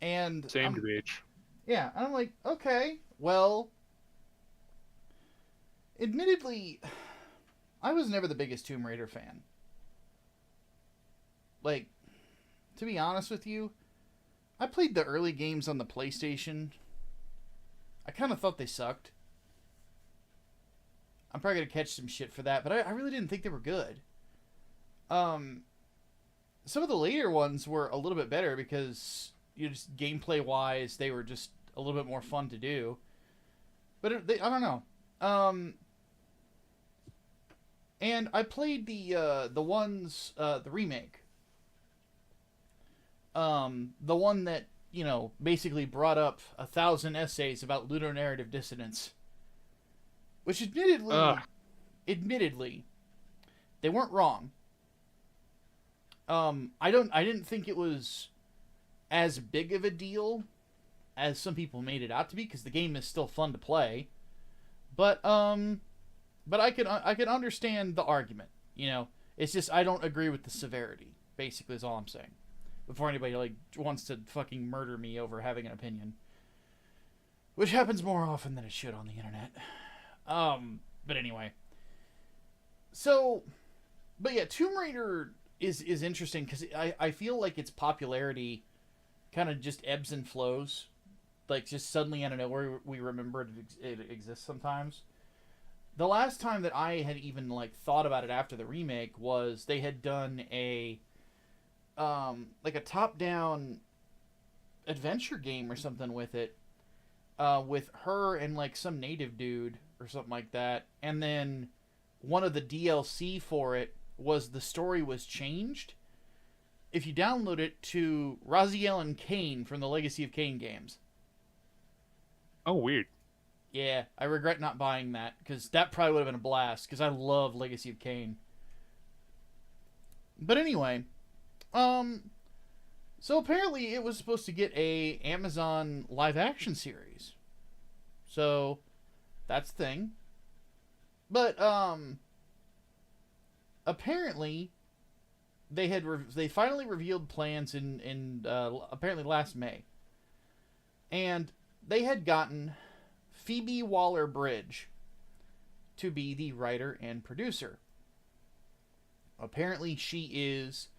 And same to bitch. Yeah, and I'm like, okay, well, admittedly, I was never the biggest Tomb Raider fan. Like, to be honest with you, I played the early games on the PlayStation. I kind of thought they sucked. I'm probably going to catch some shit for that, but I really didn't think they were good. Some of the later ones were a little bit better because, just gameplay-wise, they were just a little bit more fun to do. But I don't know. And I played the ones, the remake. The one that, basically brought up 1,000 essays about ludonarrative dissonance. Which admittedly, they weren't wrong. I didn't think it was as big of a deal as some people made it out to be, because the game is still fun to play. But I can understand the argument. It's just I don't agree with the severity. Basically, is all I'm saying. Before anybody wants to fucking murder me over having an opinion, which happens more often than it should on the internet. But anyway. So, but yeah, Tomb Raider is interesting because I feel like its popularity kind of just ebbs and flows. Like, just suddenly out of nowhere, we remember it exists sometimes. The last time that I had even, thought about it after the remake was they had done a top-down adventure game or something with it, with her and, some native dude or something like that. And then one of the DLC for it was the story was changed. If you download it to Raziel and Cain from the Legacy of Kain games. Oh, weird. Yeah, I regret not buying that, because that probably would have been a blast, because I love Legacy of Kain. But anyway, so apparently it was supposed to get a Amazon live-action series. So, that's the thing. But, apparently, they finally revealed plans in apparently last May. And they had gotten Phoebe Waller-Bridge to be the writer and producer. Apparently, she is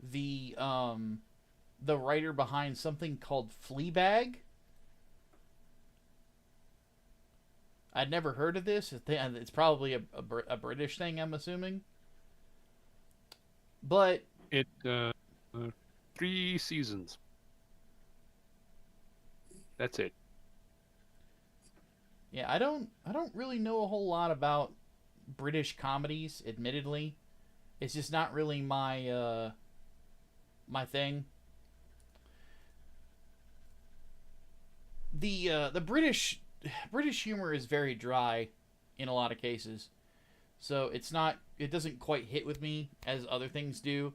the writer behind something called Fleabag. I'd never heard of this. It's probably a British thing, I'm assuming. But it 3 seasons. That's it. Yeah, I don't really know a whole lot about British comedies, admittedly. It's just not really my my thing. The British humor is very dry in a lot of cases. So it doesn't quite hit with me as other things do.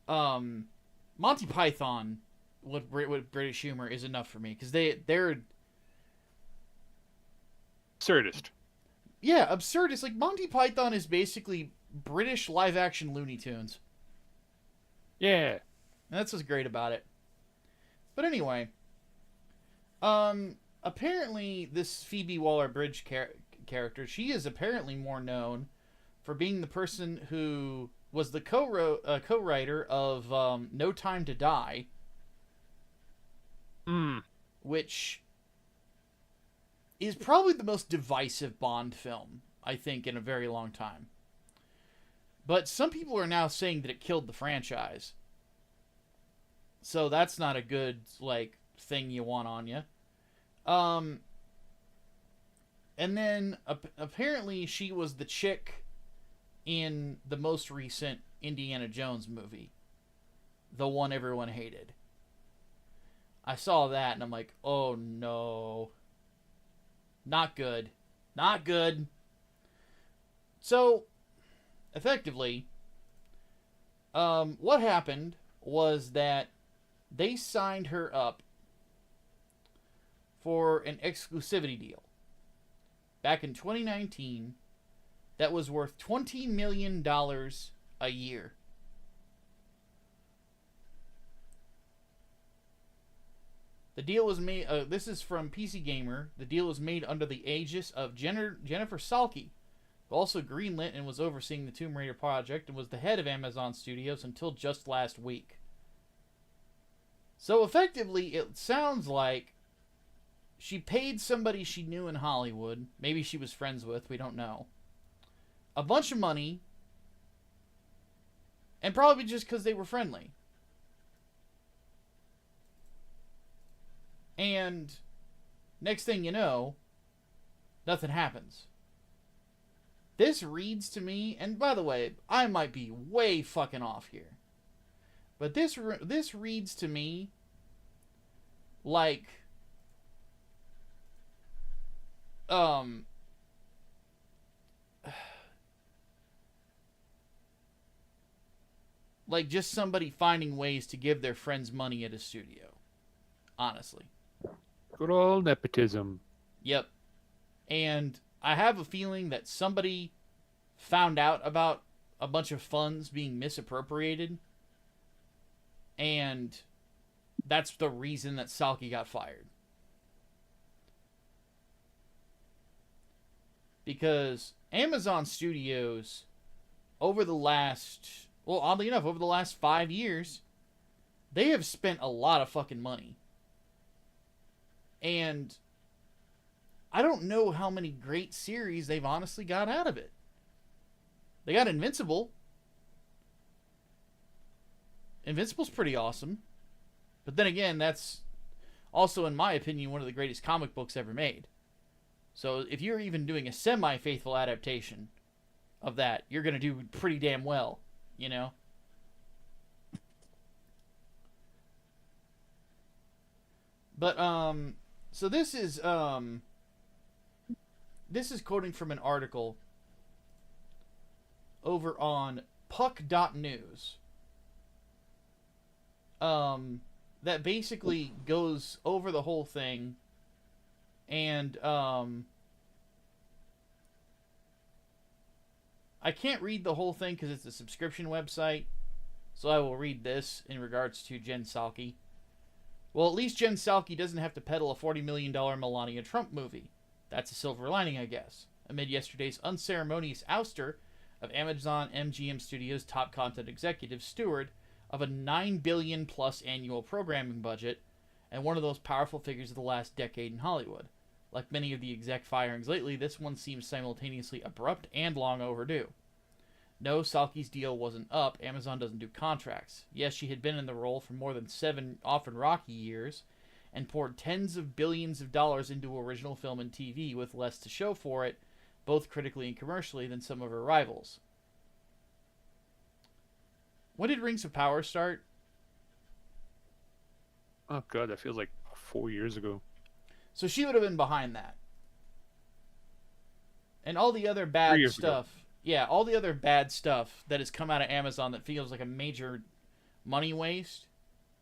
Monty Python with British humor is enough for me, because they're absurdist. Yeah, absurdist. Like, Monty Python is basically British live-action Looney Tunes. Yeah. And that's what's great about it. But anyway, apparently this Phoebe Waller-Bridge character, she is apparently more known for being the person who was the co-writer of No Time to Die, which is probably the most divisive Bond film, I think, in a very long time. But some people are now saying that it killed the franchise. So that's not a good, thing you want on you. And then, apparently, she was the chick in the most recent Indiana Jones movie. The one everyone hated. I saw that, and I'm like, oh no. Not good. Not good. So, effectively, what happened was that they signed her up for an exclusivity deal back in 2019 that was worth $20 million a year. The deal was made, this is from PC Gamer, the deal was made under the aegis of Jennifer Salke, who also greenlit and was overseeing the Tomb Raider project and was the head of Amazon Studios until just last week. So effectively, it sounds like she paid somebody she knew in Hollywood, maybe she was friends with, we don't know, a bunch of money, and probably just because they were friendly. And next thing you know, nothing happens. This reads to me, and by the way, I might be way fucking off here, but this reads to me like like just somebody finding ways to give their friends money at a studio. Honestly. Good old nepotism. Yep. And I have a feeling that somebody found out about a bunch of funds being misappropriated, and that's the reason that Salky got fired. Because Amazon Studios, over the last, well, oddly enough, over the last 5 years, they have spent a lot of fucking money. And I don't know how many great series they've honestly got out of it. They got Invincible. Invincible's pretty awesome. But then again, that's also, in my opinion, one of the greatest comic books ever made. So if you're even doing a semi-faithful adaptation of that, you're going to do pretty damn well, you know? But, so this is quoting from an article over on puck.news. That basically goes over the whole thing, and I can't read the whole thing because it's a subscription website, so I will read this in regards to Jen Psaki. Well, at least Jen Psaki doesn't have to peddle a $40 million Melania Trump movie. That's a silver lining, I guess. Amid yesterday's unceremonious ouster of Amazon MGM Studios' top content executive, steward of a $9 billion plus annual programming budget, and one of those powerful figures of the last decade in Hollywood. Like many of the exec firings lately, this one seems simultaneously abrupt and long overdue. No, Psaki's deal wasn't up. Amazon doesn't do contracts. Yes, she had been in the role for more than 7 often rocky years, and poured tens of billions of dollars into original film and TV with less to show for it, both critically and commercially, than some of her rivals. When did Rings of Power start? Oh god, that feels like 4 years ago. So she would have been behind that. And all the other bad stuff. Ago. Yeah, all the other bad stuff that has come out of Amazon that feels like a major money waste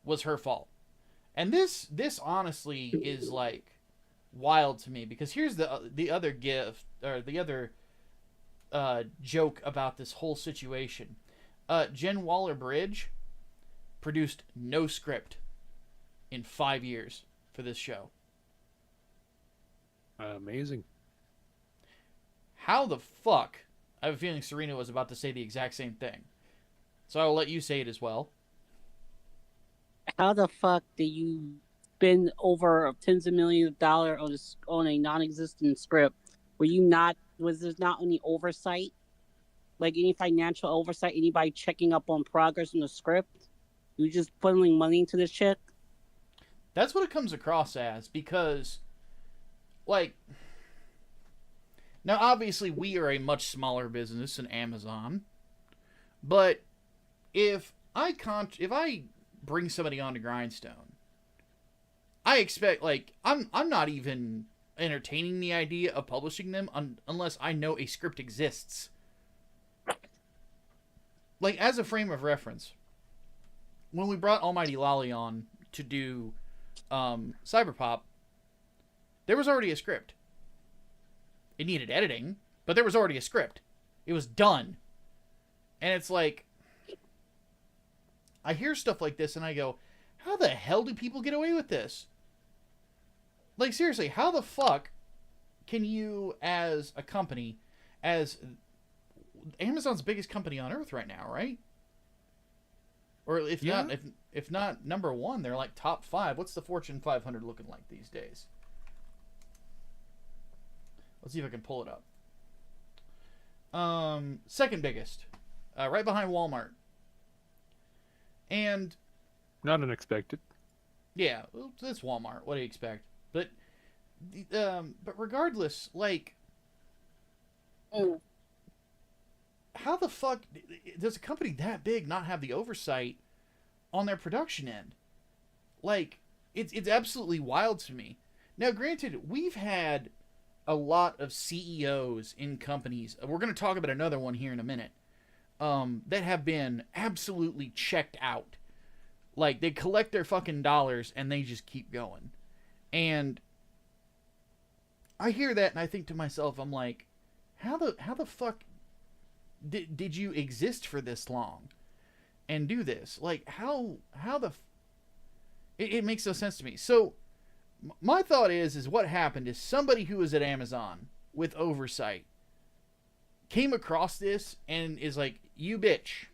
was her fault. And this honestly is like wild to me, because here's the other gift, or the other joke about this whole situation. Jen Waller-Bridge produced no script in 5 years for this show. Amazing. How the fuck? I have a feeling Serena was about to say the exact same thing. So I will let you say it as well. How the fuck did you spend over tens of millions of dollars on a non-existent script? Was there not any oversight? Like any financial oversight? Anybody checking up on progress in the script? You just funneling money into this shit? That's what it comes across as, because, like, now obviously we are a much smaller business than Amazon, but if I bring somebody onto Grindstone, I expect, like, I'm not even entertaining the idea of publishing them unless I know a script exists. Like, as a frame of reference, when we brought Almighty Lolly on to do Cyberpop, there was already a script. It needed editing, but there was already a script. It was done. And it's like, I hear stuff like this and I go, how the hell do people get away with this? Like, seriously, how the fuck can you, as a company, as Amazon's biggest company on earth right now, right? or if not number one, they're like top 5. What's the Fortune 500 looking like these days? Let's see if I can pull it up. Second biggest, right behind Walmart. And not unexpected. Yeah, it's Walmart. What do you expect? But regardless, like, how the fuck does a company that big not have the oversight on their production end? Like, it's absolutely wild to me. Now, granted, we've had a lot of CEOs in companies. We're going to talk about another one here in a minute. That have been absolutely checked out. Like, they collect their fucking dollars and they just keep going. And I hear that and I think to myself, I'm like, how the fuck did you exist for this long and do this? Like, how the... It makes no sense to me. So, my thought is what happened is somebody who was at Amazon with oversight came across this and is like, you bitch,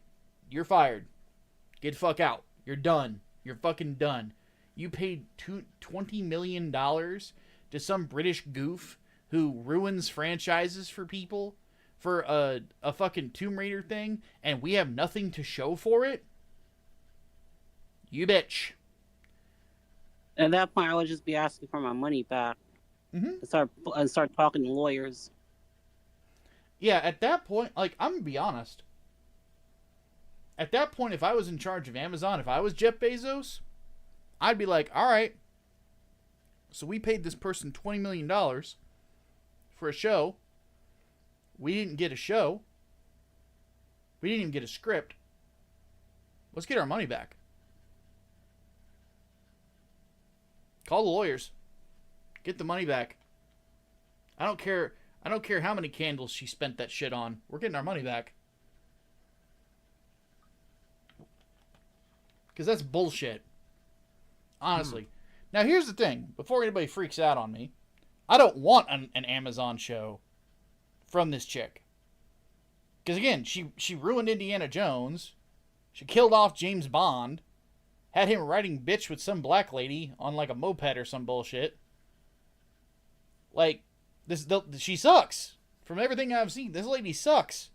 you're fired. Get the fuck out. You're done. You're fucking done. You paid $20 million to some British goof who ruins franchises for people for a fucking Tomb Raider thing, and we have nothing to show for it? You bitch. At that point, I would just be asking for my money back. Mm-hmm. And start talking to lawyers. Yeah, at that point, like, I'm gonna be honest. At that point, if I was in charge of Amazon, if I was Jeff Bezos, I'd be like, all right, so we paid this person $20 million for a show. We didn't get a show. We didn't even get a script. Let's get our money back. Call the lawyers. Get the money back. I don't care how many candles she spent that shit on. We're getting our money back. Because that's bullshit. Honestly. Now, here's the thing. Before anybody freaks out on me, I don't want an Amazon show from this chick. Because, again, she ruined Indiana Jones. She killed off James Bond. Had him riding bitch with some black lady on, like, a moped or some bullshit. Like, she sucks. From everything I've seen, this lady sucks.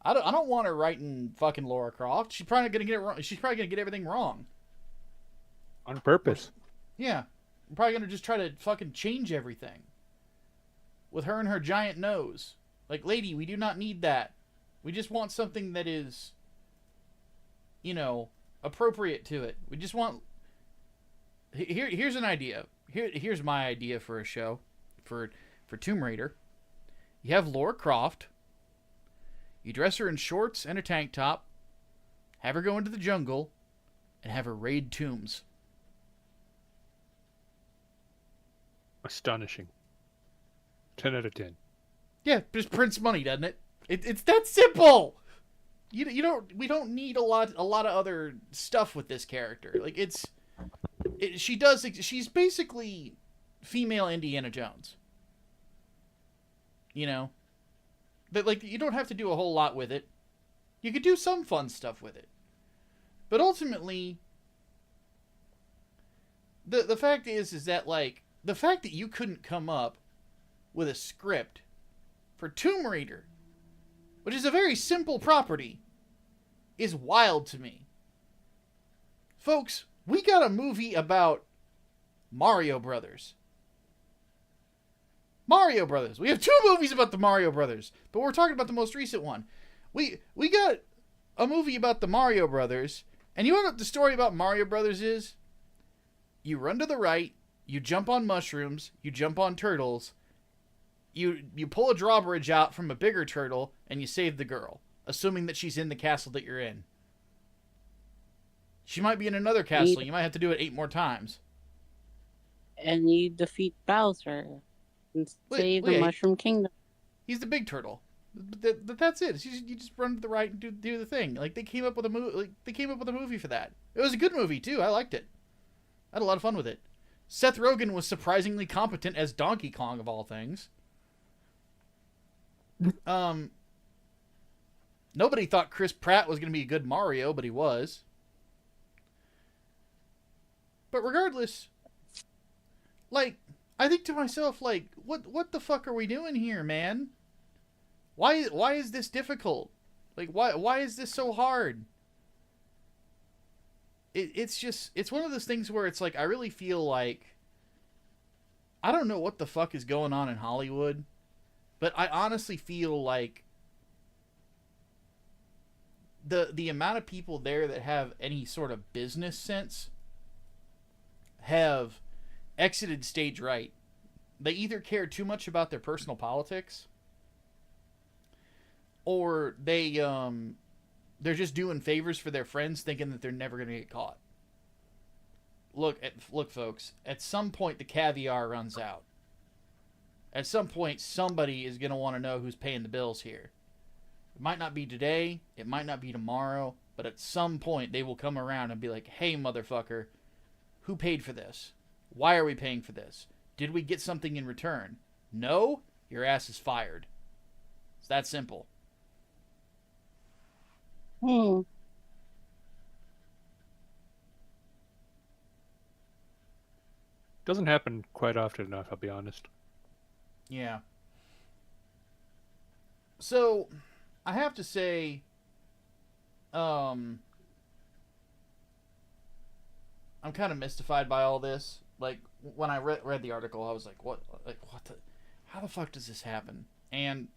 I don't want her writing fucking Lara Croft. She's probably gonna get it wrong. She's probably gonna get everything wrong. On purpose. Yeah. I'm probably gonna just try to fucking change everything. With her and her giant nose. Like, lady, we do not need that. We just want something that is, you know, appropriate to it. We just want... Here's an idea. Here's my idea for a show. For Tomb Raider. You have Lara Croft. You dress her in shorts and a tank top. Have her go into the jungle. And have her raid tombs. Astonishing. 10 out of 10. Yeah, just prints money, doesn't it? It's that simple. We don't need a lot of other stuff with this character. Like, she's basically female Indiana Jones. You know? But, like, you don't have to do a whole lot with it. You could do some fun stuff with it. But ultimately, the fact is that, like, the fact that you couldn't come up with a script for Tomb Raider, which is a very simple property, is wild to me. Folks, we got a movie about Mario Brothers. Mario Brothers. We have 2 movies about the Mario Brothers, but we're talking about the most recent one. We got a movie about the Mario Brothers, and you know what the story about Mario Brothers is? You run to the right, you jump on mushrooms, you jump on turtles, you pull a drawbridge out from a bigger turtle, and you save the girl, assuming that she's in the castle that you're in. She might be in another castle. You might have to do it 8 more times. And you defeat Bowser and save the Mushroom Kingdom. He's the big turtle. But that's it. You just run to the right and do the thing. Like, they came up with a movie. Like, they came up with a movie for that. It was a good movie too. I liked it. I had a lot of fun with it. Seth Rogen was surprisingly competent as Donkey Kong, of all things. Nobody thought Chris Pratt was going to be a good Mario, but he was. But regardless, like, I think to myself, like, what the fuck are we doing here, man? Why is this difficult? Like, why is this so hard? It's one of those things where it's like, I really feel like, I don't know what the fuck is going on in Hollywood, but I honestly feel like the amount of people there that have any sort of business sense have exited stage right. They either care too much about their personal politics, or they're just doing favors for their friends, thinking that they're never going to get caught. Look, folks. At some point, the caviar runs out. At some point, somebody is going to want to know who's paying the bills here. It might not be today. It might not be tomorrow. But at some point, they will come around and be like, "Hey, motherfucker, who paid for this? Why are we paying for this? Did we get something in return? No? Your ass is fired." It's that simple. Doesn't happen quite often enough, I'll be honest. Yeah. So, I have to say, I'm kind of mystified by all this. Like, when I read the article, I was like, what the, how the fuck does this happen? And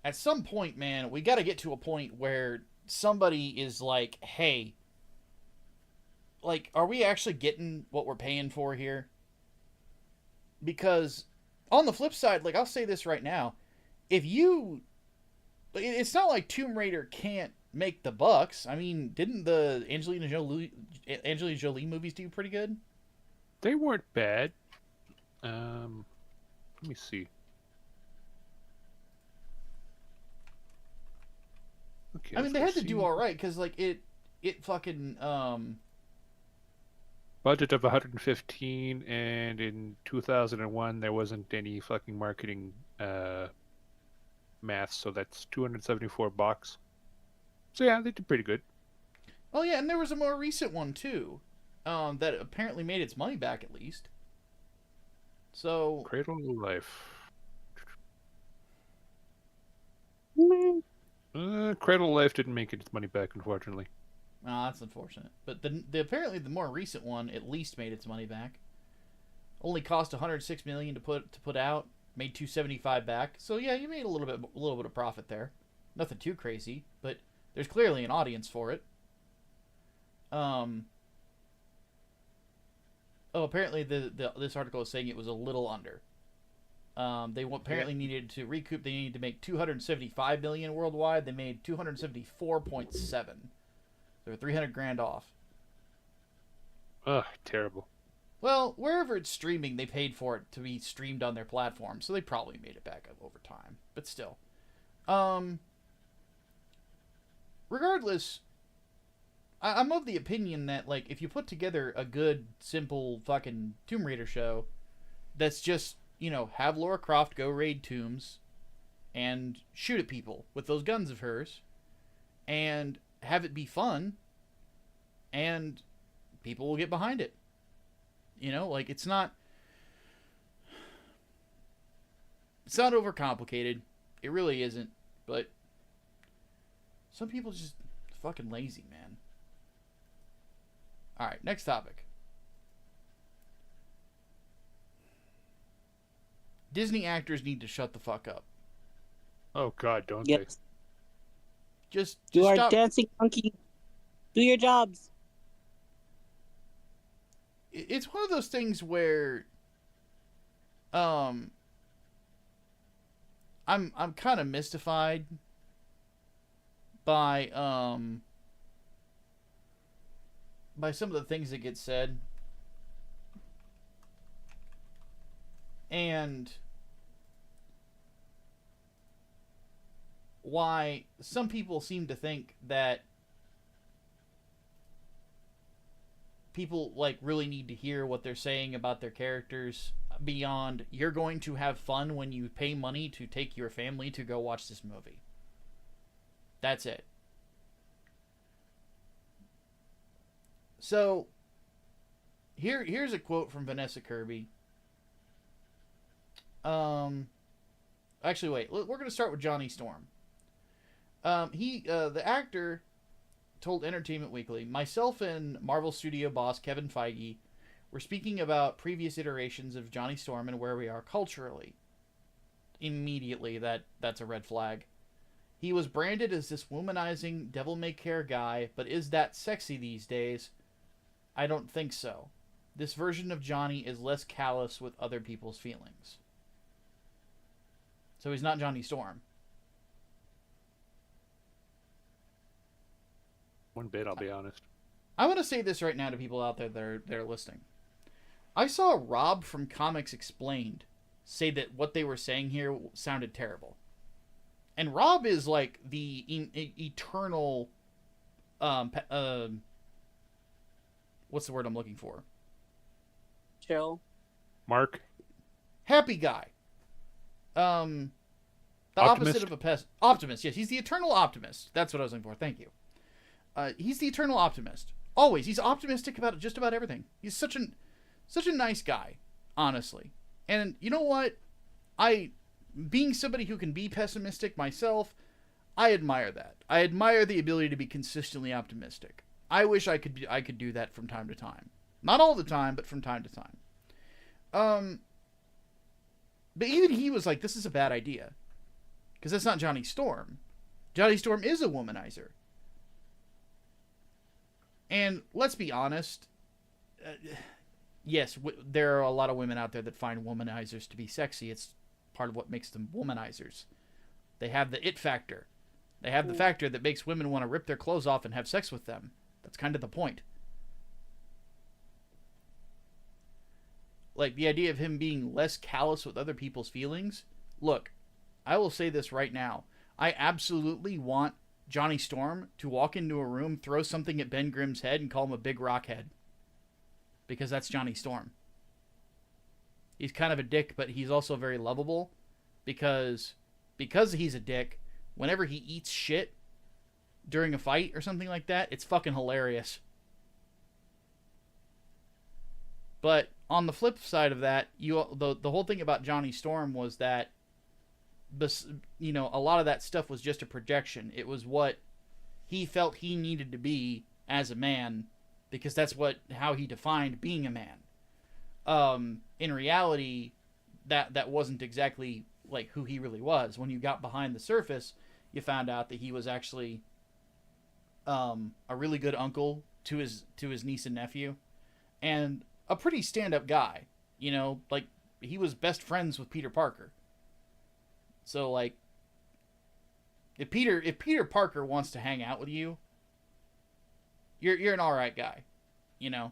at some point, man, we got to get to a point where somebody is like, hey, like, are we actually getting what we're paying for here? Because on the flip side, like, I'll say this right now, if you, it's not like Tomb Raider can't make the bucks. I mean, didn't the Angelina Jolie movies do pretty good? They weren't bad. Let me see. Okay, I mean, they had to do all right because, like, it fucking budget of 115, and in 2001 there wasn't any fucking marketing math, so that's $274. So yeah, they did pretty good. Oh yeah, and there was a more recent one too, that apparently made its money back at least. So Cradle of Life. Cradle of Life didn't make its money back, unfortunately. Oh, that's unfortunate. But the apparently the more recent one at least made its money back. Only cost $106 million to put out, made $275 back. So yeah, you made a little bit of profit there. Nothing too crazy, but there's clearly an audience for it. Oh, apparently this article is saying it was a little under. They apparently needed to recoup. They needed to make $275 million worldwide. They made $274.7. They're $300,000 off. Ugh, terrible. Well, wherever it's streaming, they paid for it to be streamed on their platform, so they probably made it back up over time. But still, regardless, I'm of the opinion that, like, if you put together a good, simple fucking Tomb Raider show, that's just, you know, have Lara Croft go raid tombs and shoot at people with those guns of hers, and have it be fun, and people will get behind it. You know, like, it's not overcomplicated. It really isn't. But some people just fucking lazy, man. All right, next topic. Disney actors need to shut the fuck up. Oh God, don't Yep. they? Just You are stop. dancing monkey. Do your jobs. It's one of those things where I'm kind of mystified by some of the things that get said, and why some people seem to think that people, like, really need to hear what they're saying about their characters beyond, you're going to have fun when you pay money to take your family to go watch this movie. That's it. So, here's a quote from Vanessa Kirby. Actually, wait. We're going to start with Johnny Storm. The actor told Entertainment Weekly, myself and Marvel Studio boss Kevin Feige were speaking about previous iterations of Johnny Storm and where we are culturally. Immediately, that's a red flag. He was branded as this womanizing, devil-may-care guy, but is that sexy these days? I don't think so. This version of Johnny is less callous with other people's feelings. So he's not Johnny Storm. One bit, I'll be honest. I want to say this right now to people out there that are listening. I saw Rob from Comics Explained say that what they were saying here sounded terrible. And Rob is like the eternal... what's the word I'm looking for? Chill. Mark? Happy guy. The Optimist? opposite of a pest. Optimist, yes. He's the eternal optimist. That's what I was looking for. Thank you. He's the eternal optimist. Always. He's optimistic about just about everything. He's such a nice guy, honestly. And you know what? Being somebody who can be pessimistic myself, I admire that. I admire the ability to be consistently optimistic. I wish I could do that from time to time. Not all the time, but from time to time. But even he was like, this is a bad idea. Because that's not Johnny Storm. Johnny Storm is a womanizer. And let's be honest. Yes, there are a lot of women out there that find womanizers to be sexy. It's part of what makes them womanizers. They have the it factor. They have the factor that makes women want to rip their clothes off and have sex with them. That's kind of the point. Like, the idea of him being less callous with other people's feelings. Look, I will say this right now. I absolutely want Johnny Storm to walk into a room, throw something at Ben Grimm's head, and call him a big rockhead. Because that's Johnny Storm. He's kind of a dick, but he's also very lovable. Because he's a dick, whenever he eats shit during a fight or something like that, it's fucking hilarious. But on the flip side of that, the whole thing about Johnny Storm was that, you know, a lot of that stuff was just a projection. It was what he felt he needed to be as a man, because that's how he defined being a man. In reality, that wasn't exactly like who he really was. When you got behind the surface, you found out that he was actually a really good uncle to his niece and nephew, and a pretty stand-up guy. You know, like, he was best friends with Peter Parker. So, like, if Peter Parker wants to hang out with you, you're an alright guy, you know.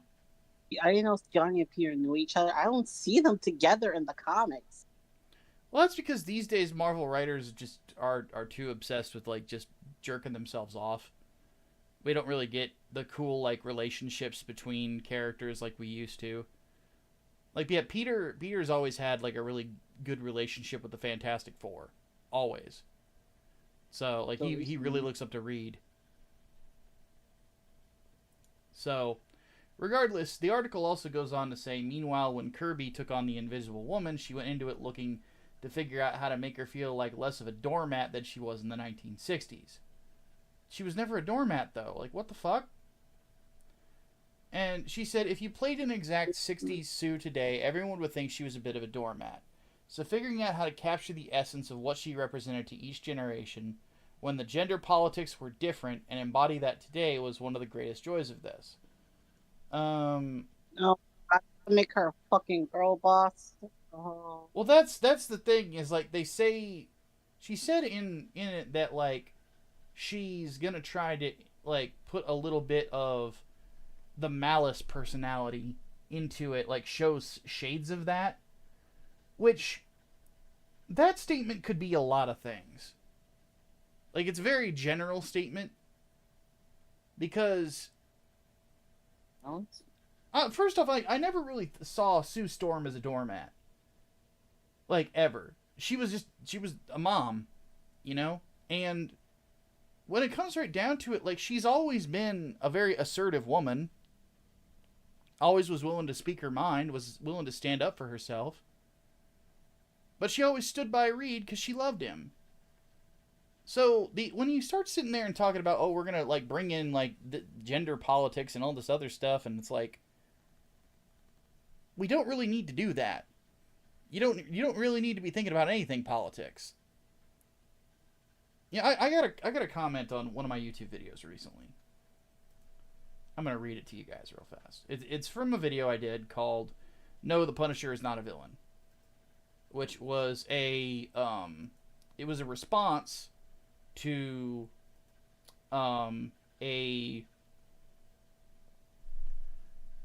I didn't know Johnny and Peter knew each other. I don't see them together in the comics. Well, that's because these days Marvel writers just are too obsessed with, like, just jerking themselves off. We don't really get the cool, like, relationships between characters like we used to. Like, yeah, Peter's always had, like, a really good relationship with the Fantastic Four. Always. So, like, he really looks up to Reed. So, regardless, the article also goes on to say, meanwhile, when Kirby took on the Invisible Woman, she went into it looking to figure out how to make her feel like less of a doormat than she was in the 1960s. She was never a doormat, though. Like, what the fuck? And she said, if you played an exact 60s Sue today, everyone would think she was a bit of a doormat. So figuring out how to capture the essence of what she represented to each generation, when the gender politics were different, and embody that today was one of the greatest joys of this. No, I make her a fucking girl boss. Oh. Well, that's the thing, is, like, they say, she said in it that, like, she's gonna try to, like, put a little bit of the Malice personality into it, like, shows shades of that, which, that statement could be a lot of things. Like, it's a very general statement, because first off, I never really saw Sue Storm as a doormat, like, ever. She was a mom, you know, and when it comes right down to it, like, she's always been a very assertive woman. Always was willing to speak her mind, was willing to stand up for herself. But she always stood by Reed because she loved him. So when you start sitting there and talking about, oh, we're gonna like bring in like the gender politics and all this other stuff, and it's like, we don't really need to do that. You don't really need to be thinking about anything politics. Yeah, I got a comment on one of my YouTube videos recently. I'm gonna read it to you guys real fast. It's from a video I did called "No, the Punisher is not a villain," which was it was a response to a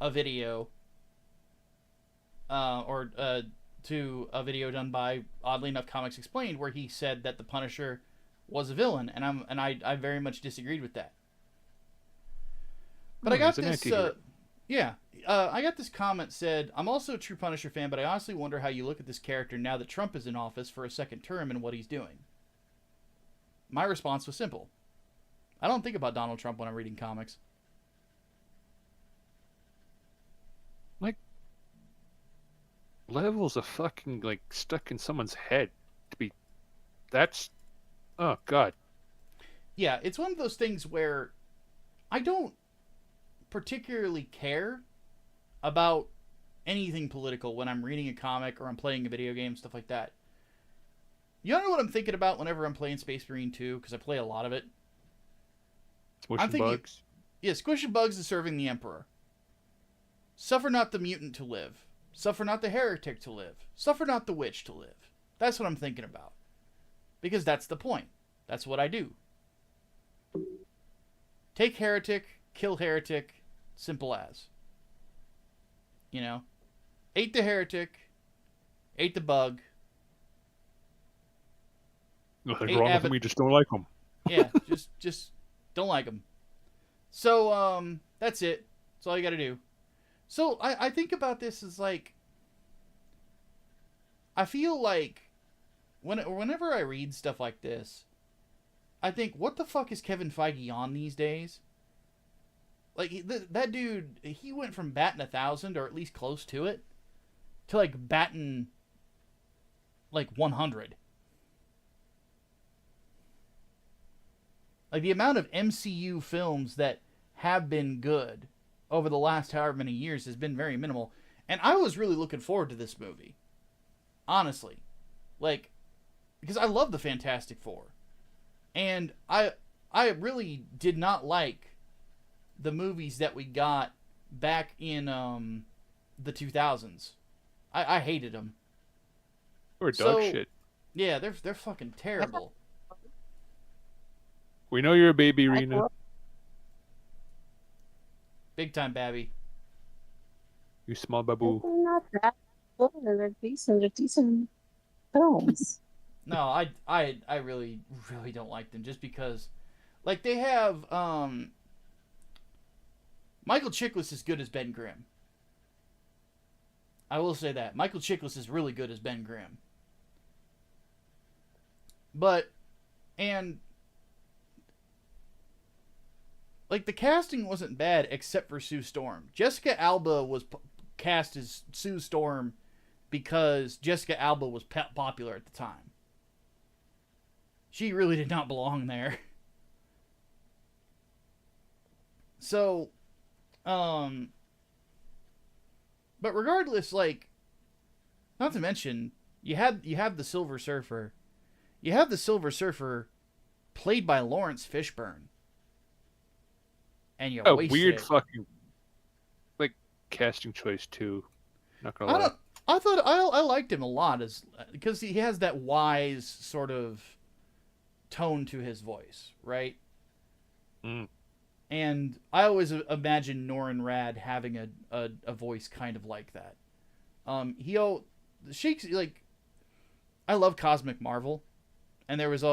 video to a video done by, oddly enough, Comics Explained, where he said that the Punisher was a villain, and I very much disagreed with that. But I got this I got this comment said, "I'm also a true Punisher fan, but I honestly wonder how you look at this character now that Trump is in office for a second term and what he's doing." My response was simple. I don't think about Donald Trump when I'm reading comics. Like, levels of fucking, like, stuck in someone's head to be... That's... Oh, God. Yeah, it's one of those things where I don't particularly care about anything political when I'm reading a comic or I'm playing a video game, stuff like that. You know what I'm thinking about whenever I'm playing Space Marine 2, because I play a lot of it? Smushing bugs. Yeah, squishing bugs is serving the Emperor. Suffer not the mutant to live. Suffer not the heretic to live. Suffer not the witch to live. That's what I'm thinking about. Because that's the point. That's what I do. Take heretic, kill heretic, simple as. You know? Ate the heretic, ate the bug. Nothing wrong with them, we just don't like them. Yeah, just don't like them. So, that's it. That's all you gotta do. So, I think about this as, like, I feel like, whenever I read stuff like this, I think, what the fuck is Kevin Feige on these days? Like, that dude, he went from batting 1,000, or at least close to it, to, like, batting, like, 100. Like, the amount of MCU films that have been good over the last however many years has been very minimal. And I was really looking forward to this movie. Honestly. Like, because I love the Fantastic Four. And I really did not like the movies that we got back in the 2000s. I hated them. Or dog shit. Yeah, they're fucking terrible. We know you're a baby, Rena. Big time, Babby. You small babu. They're not that good. They're decent. They're decent films. No, I really don't like them just because, like, they have Michael Chiklis is good as Ben Grimm. I will say that Michael Chiklis is really good as Ben Grimm. Like, the casting wasn't bad except for Sue Storm. Jessica Alba was cast as Sue Storm because Jessica Alba was popular at the time. She really did not belong there. So, but regardless, like, not to mention, you have the Silver Surfer. You have the Silver Surfer played by Lawrence Fishburne. And you wasted weird it. Fucking, like, casting choice too. Not gonna lie. I thought I liked him a lot because he has that wise sort of tone to his voice, right? Mm. And I always imagine Norrin Rad having a voice kind of like that. Like, I love Cosmic Marvel, and there was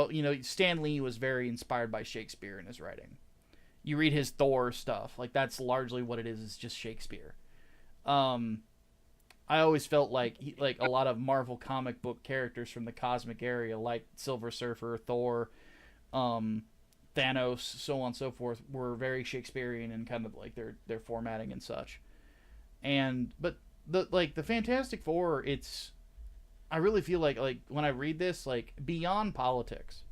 Stan Lee was very inspired by Shakespeare in his writing. You read his Thor stuff, like, that's largely what it is. It's just Shakespeare. I always felt like a lot of Marvel comic book characters from the cosmic area, like Silver Surfer, Thor, Thanos, so on and so forth, were very Shakespearean and kind of like their formatting and such. And but the Fantastic Four, it's I really feel like when I read this, like beyond politics,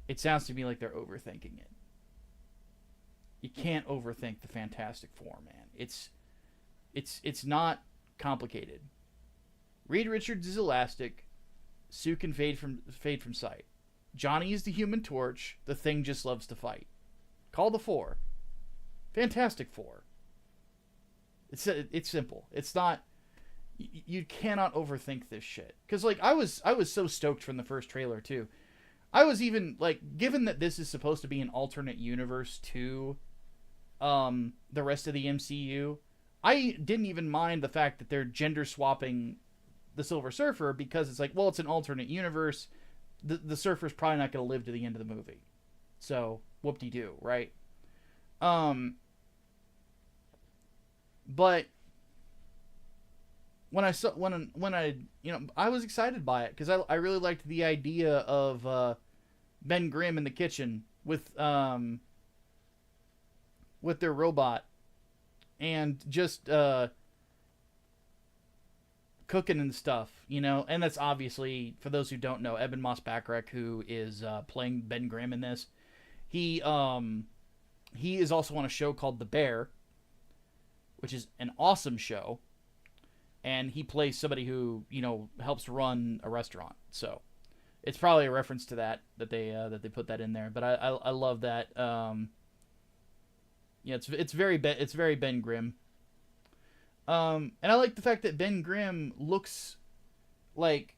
it sounds to me like they're overthinking it. You can't overthink the Fantastic Four, man. It's not complicated. Reed Richards is elastic. Sue can fade from sight. Johnny is the Human Torch. The Thing just loves to fight. Call the Four. Fantastic Four. It's simple. It's not. You cannot overthink this shit. Because like I was so stoked from the first trailer too. I was even like, given that this is supposed to be an alternate universe to the rest of the MCU, I didn't even mind the fact that they're gender swapping the Silver Surfer, because it's like, well, it's an alternate universe. The Surfer's probably not going to live to the end of the movie. So, whoop-de-doo, right? But when I I was excited by it, because I really liked the idea of Ben Grimm in the kitchen with their robot and just cooking and stuff, and that's obviously, for those who don't know, Eben Moss-Backrack, who is playing Ben Grimm in this. He is also on a show called The Bear, which is an awesome show, and he plays somebody who helps run a restaurant. So it's probably a reference to that they put that in there. But I love that. It's very Ben Grimm. And I like the fact that Ben Grimm looks like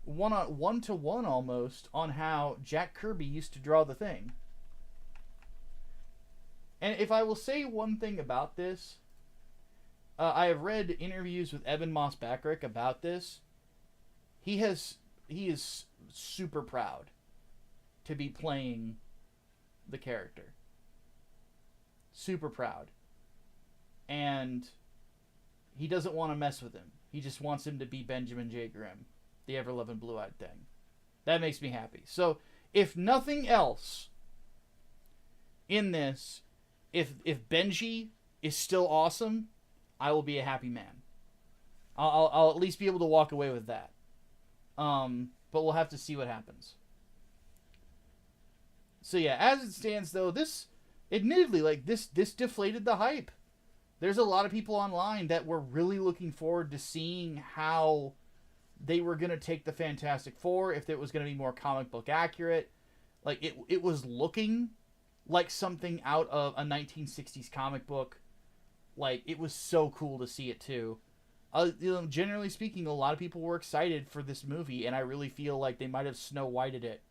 one to one almost on how Jack Kirby used to draw The Thing. And if I will say one thing about this, I have read interviews with Eben Moss-Backrack about this. He is super proud to be playing the character. Super proud. And he doesn't want to mess with him. He just wants him to be Benjamin J. Grimm, the ever-loving blue-eyed thing. That makes me happy. So, if nothing else in this, if Benji is still awesome, I will be a happy man. I'll at least be able to walk away with that. But we'll have to see what happens. So yeah, as it stands though, this admittedly, this deflated the hype. There's a lot of people online that were really looking forward to seeing how they were going to take the Fantastic Four, if it was going to be more comic book accurate. Like, it was looking like something out of a 1960s comic book. Like, it was so cool to see it, too. Generally speaking, a lot of people were excited for this movie, and I really feel like they might have Snow Whited it.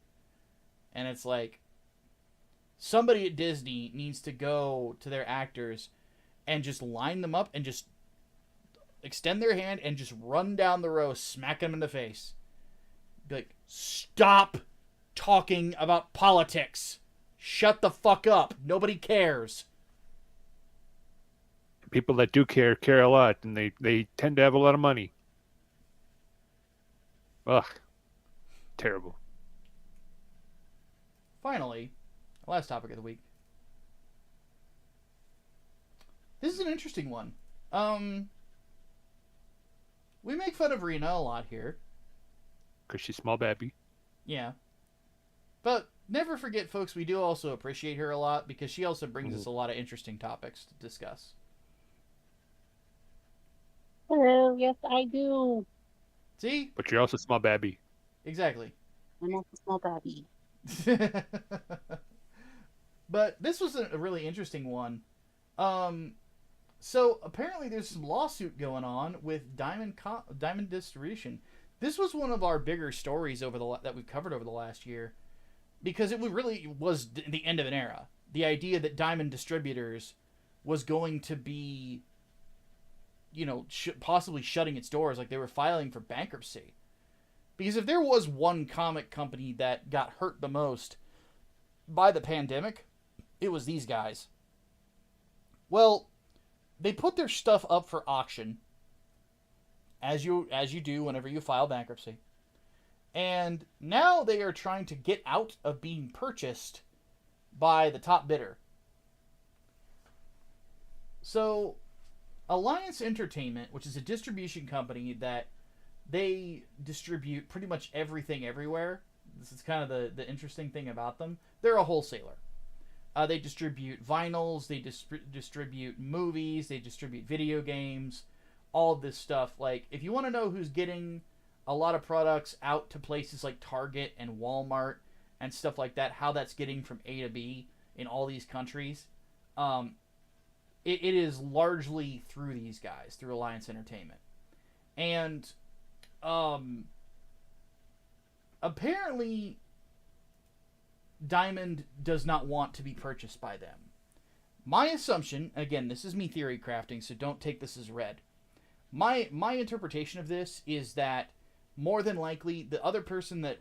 And it's like, somebody at Disney needs to go to their actors and just line them up and just extend their hand and just run down the row, smack them in the face. Be like, stop talking about politics. Shut the fuck up. Nobody cares. People that do care a lot, and they tend to have a lot of money. Ugh. Terrible. Finally, last topic of the week. This is an interesting one. We make fun of Rena a lot here. Because she's small babby. Yeah. But never forget, folks, we do also appreciate her a lot, because she also brings us a lot of interesting topics to discuss. Hello, yes I do. See? But you're also small babby. Exactly. I'm also small babby. But this was a really interesting one. So apparently there's some lawsuit going on with Diamond Distribution. This was one of our bigger stories that we've covered over the last year, because it really was the end of an era. The idea that Diamond Distributors was going to be, possibly shutting its doors, like they were filing for bankruptcy. Because if there was one comic company that got hurt the most by the pandemic, it was these guys. Well, they put their stuff up for auction, as you do whenever you file bankruptcy. And now they are trying to get out of being purchased by the top bidder. So, Alliance Entertainment, which is a distribution company that they distribute pretty much everything everywhere. This is kind of the interesting thing about them. They're a wholesaler. They distribute vinyls, they distribute movies, they distribute video games, all of this stuff. Like, if you want to know who's getting a lot of products out to places like Target and Walmart and stuff like that, how that's getting from A to B in all these countries, it is largely through these guys, through Alliance Entertainment. And apparently Diamond does not want to be purchased by them. My assumption, again, this is me theory crafting, so don't take this as read. My interpretation of this is that more than likely the other person that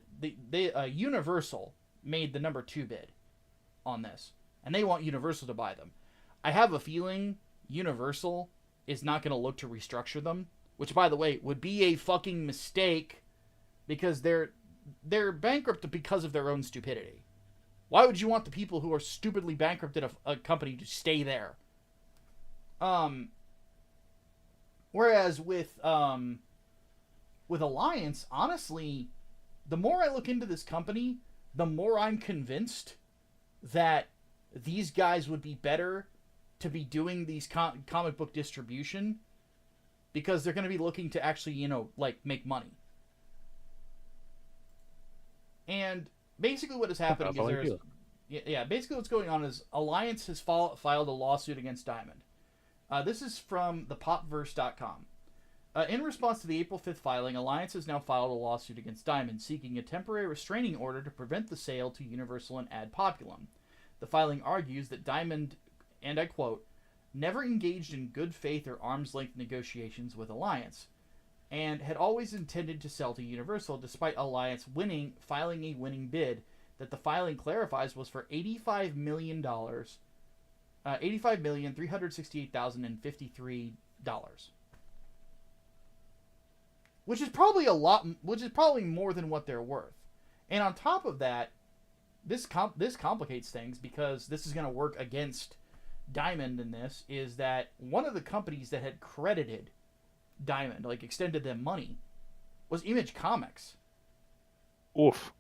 Universal made the number 2 bid on this, and they want Universal to buy them. I have a feeling Universal is not going to look to restructure them, which, by the way, would be a fucking mistake because they're bankrupt because of their own stupidity. Why would you want the people who are stupidly bankrupted a company to stay there? Whereas with Alliance, honestly, the more I look into this company, the more I'm convinced that these guys would be better to be doing these comic book distribution because they're going to be looking to actually, make money. And basically what is happening is basically what's going on is Alliance has filed a lawsuit against Diamond. This is from thepopverse.com. In response to the April 5th filing, Alliance has now filed a lawsuit against Diamond, seeking a temporary restraining order to prevent the sale to Universal and Ad Populum. The filing argues that Diamond, and I quote, never engaged in good faith or arm's-length negotiations with Alliance, and had always intended to sell to Universal, despite Alliance filing a winning bid that the filing clarifies was for $85 million, $85,368,053, which is probably more than what they're worth. And on top of that, this complicates things because this is going to work against Diamond in this, is that one of the companies that had credited Diamond, extended them money, was Image Comics. Oof.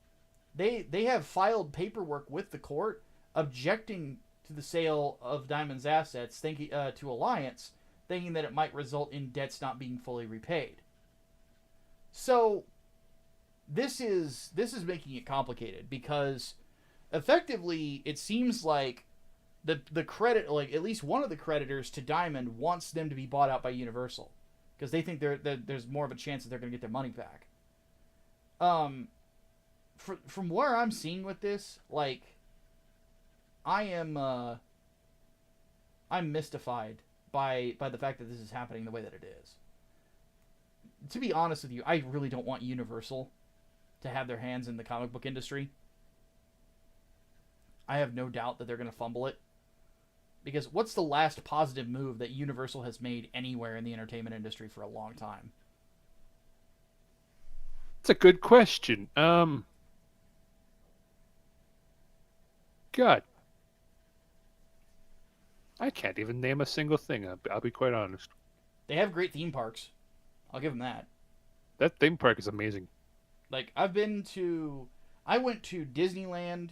They have filed paperwork with the court objecting to the sale of Diamond's assets, to Alliance, thinking that it might result in debts not being fully repaid. So this is making it complicated because effectively it seems like the credit, at least one of the creditors to Diamond wants them to be bought out by Universal because they think there's more of a chance that they're going to get their money back. From where I'm seeing with this, I'm mystified by the fact that this is happening the way that it is. To be honest with you, I really don't want Universal to have their hands in the comic book industry. I have no doubt that they're going to fumble it. Because what's the last positive move that Universal has made anywhere in the entertainment industry for a long time? That's a good question. God. I can't even name a single thing. I'll be quite honest. They have great theme parks. I'll give them that. That theme park is amazing. I went to Disneyland.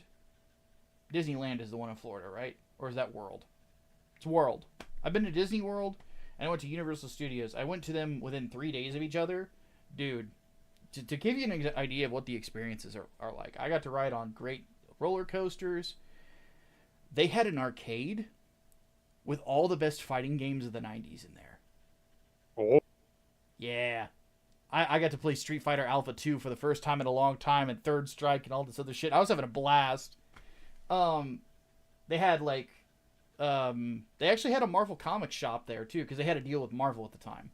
Disneyland is the one in Florida, right? Or is that World? It's World. I've been to Disney World, and I went to Universal Studios. I went to them within 3 days of each other. Dude, to give you an idea of what the experiences are like, I got to ride on great roller coasters. They had an arcade with all the best fighting games of the 90s in there. Oh. Yeah. I got to play Street Fighter Alpha 2 for the first time in a long time, and Third Strike and all this other shit. I was having a blast. They had they actually had a Marvel Comics shop there too, because they had a deal with Marvel at the time.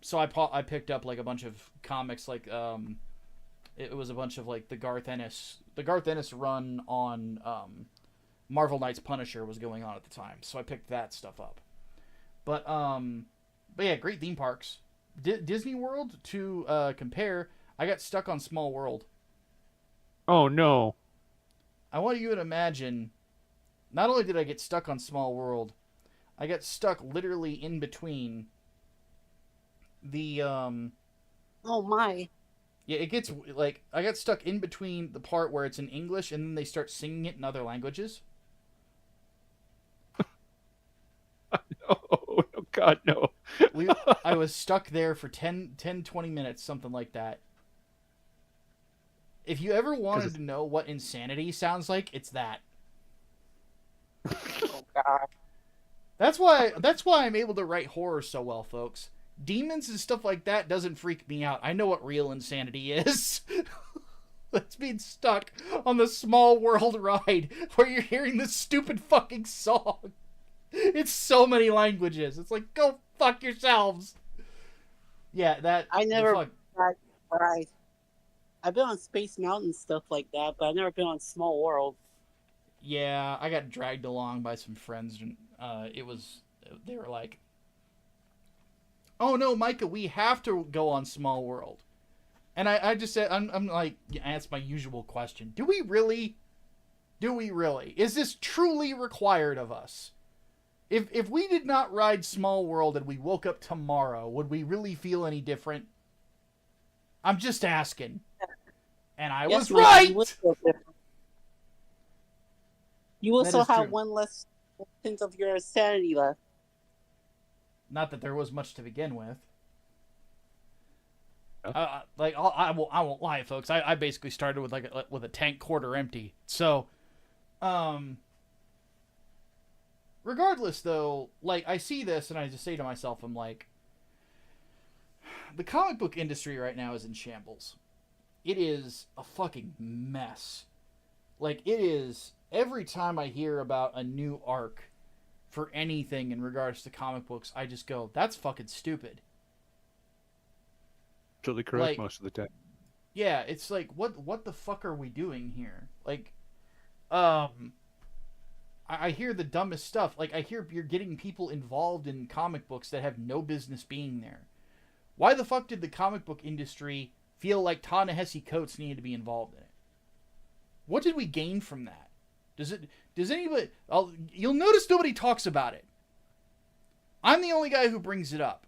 So I picked up a bunch of comics, it was a bunch of the Garth Ennis run on Marvel Knights Punisher was going on at the time, so I picked that stuff up. But yeah, great theme parks. Disney World, to compare, I got stuck on Small World. Oh no. I want you to imagine. Not only did I get stuck on Small World, I got stuck literally in between the Oh my. Yeah, it gets like I got stuck in between the part where it's in English and then they start singing it in other languages. Oh, no, God, no. I was stuck there for 10, 20 minutes, something like that. If you ever wanted to know what insanity sounds like, it's that. Oh god. That's why I'm able to write horror so well, folks. Demons and stuff like that doesn't freak me out. I know what real insanity is. That's being stuck on the Small World ride where you're hearing this stupid fucking song. It's so many languages. It's like, go fuck yourselves. Yeah, that... I never... I've been on Space Mountain stuff like that, but I've never been on Small World. Yeah, I got dragged along by some friends, and they were like, "Oh no, Micah, we have to go on Small World," and I just said, "I'm like, that's my usual question. Do we really? Is this truly required of us? If we did not ride Small World and we woke up tomorrow, would we really feel any different? I'm just asking." And I was right! You also have one less hint of your sanity left. Not that there was much to begin with. Oh. I won't lie, folks. I basically started with a tank quarter empty. So, regardless, though, like, I see this and I just say to myself, I'm like, the comic book industry right now is in shambles. It is a fucking mess. Like, it is... Every time I hear about a new arc for anything in regards to comic books, I just go, that's fucking stupid. Totally correct, like, most of the time. Yeah, it's like, what the fuck are we doing here? Like, I hear the dumbest stuff. Like, I hear you're getting people involved in comic books that have no business being there. Why the fuck did the comic book industry feel like Ta-Nehisi Coates needed to be involved in it? What did we gain from that? Does anybody... You'll notice nobody talks about it. I'm the only guy who brings it up.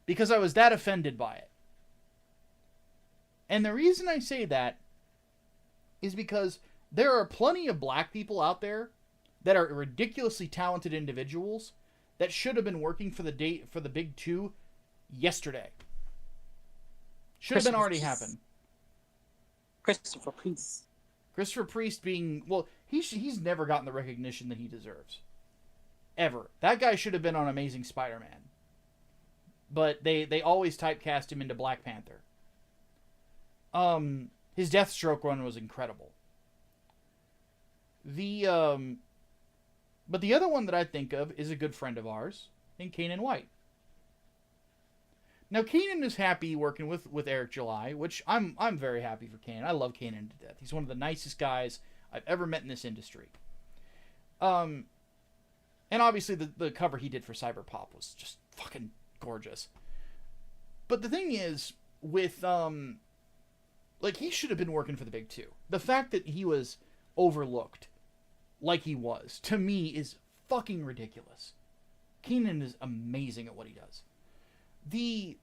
Because I was that offended by it. And the reason I say that is because there are plenty of black people out there that are ridiculously talented individuals that should have been working for the Big Two yesterday. Should have been already happened. Christopher Priest. Christopher Priest being... Well, he's never gotten the recognition that he deserves. Ever. That guy should have been on Amazing Spider-Man. But they always typecast him into Black Panther. His Deathstroke run was incredible. But the other one that I think of is a good friend of ours, named Kanan White. Now, Kanan is happy working with Eric July, which I'm very happy for Kanan. I love Kanan to death. He's one of the nicest guys I've ever met in this industry. And obviously the cover he did for Cyberpop was just fucking gorgeous. But the thing is, with like, he should have been working for the Big Two. The fact that he was overlooked like he was, to me, is fucking ridiculous. Kanan is amazing at what he does. The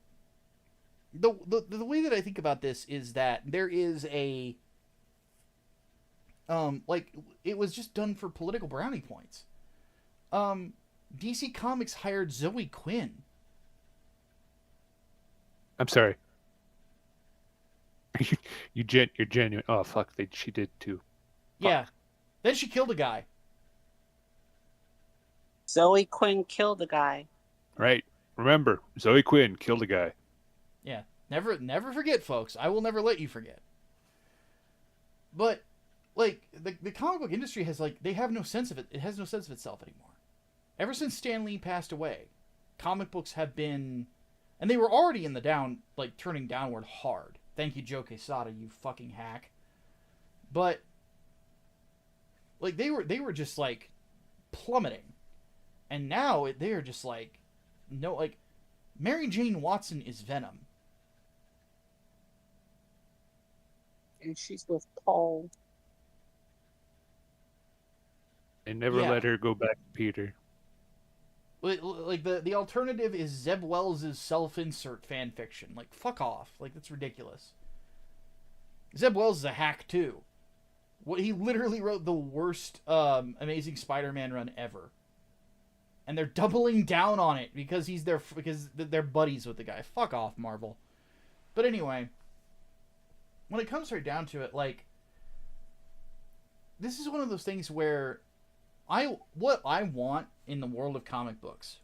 way that I think about this is that there is a like, it was just done for political brownie points. DC Comics hired Zoe Quinn. I'm sorry. You're genuine. Oh fuck, she did too. Yeah. Fuck. Then she killed a guy. Zoe Quinn killed a guy. Right. Remember, Zoe Quinn killed a guy. Yeah. Never forget, folks. I will never let you forget. But, like, the comic book industry has, like, they have no sense of it. It has no sense of itself anymore. Ever since Stan Lee passed away, comic books have been... And they were already in the turning downward hard. Thank you, Joe Quesada, you fucking hack. But, like, they were just, like, plummeting. And now they are just, like... No, like, Mary Jane Watson is Venom. And she's with Paul. They never Yeah. let her go back to Peter. Like the alternative is Zeb Wells' self-insert fan fiction. Like, fuck off. Like, that's ridiculous. Zeb Wells is a hack too. What he literally wrote the worst Amazing Spider-Man run ever, and they're doubling down on it because they're buddies with the guy. Fuck off, Marvel. But anyway, when it comes right down to it, like, this is one of those things where what I want in the world of comic books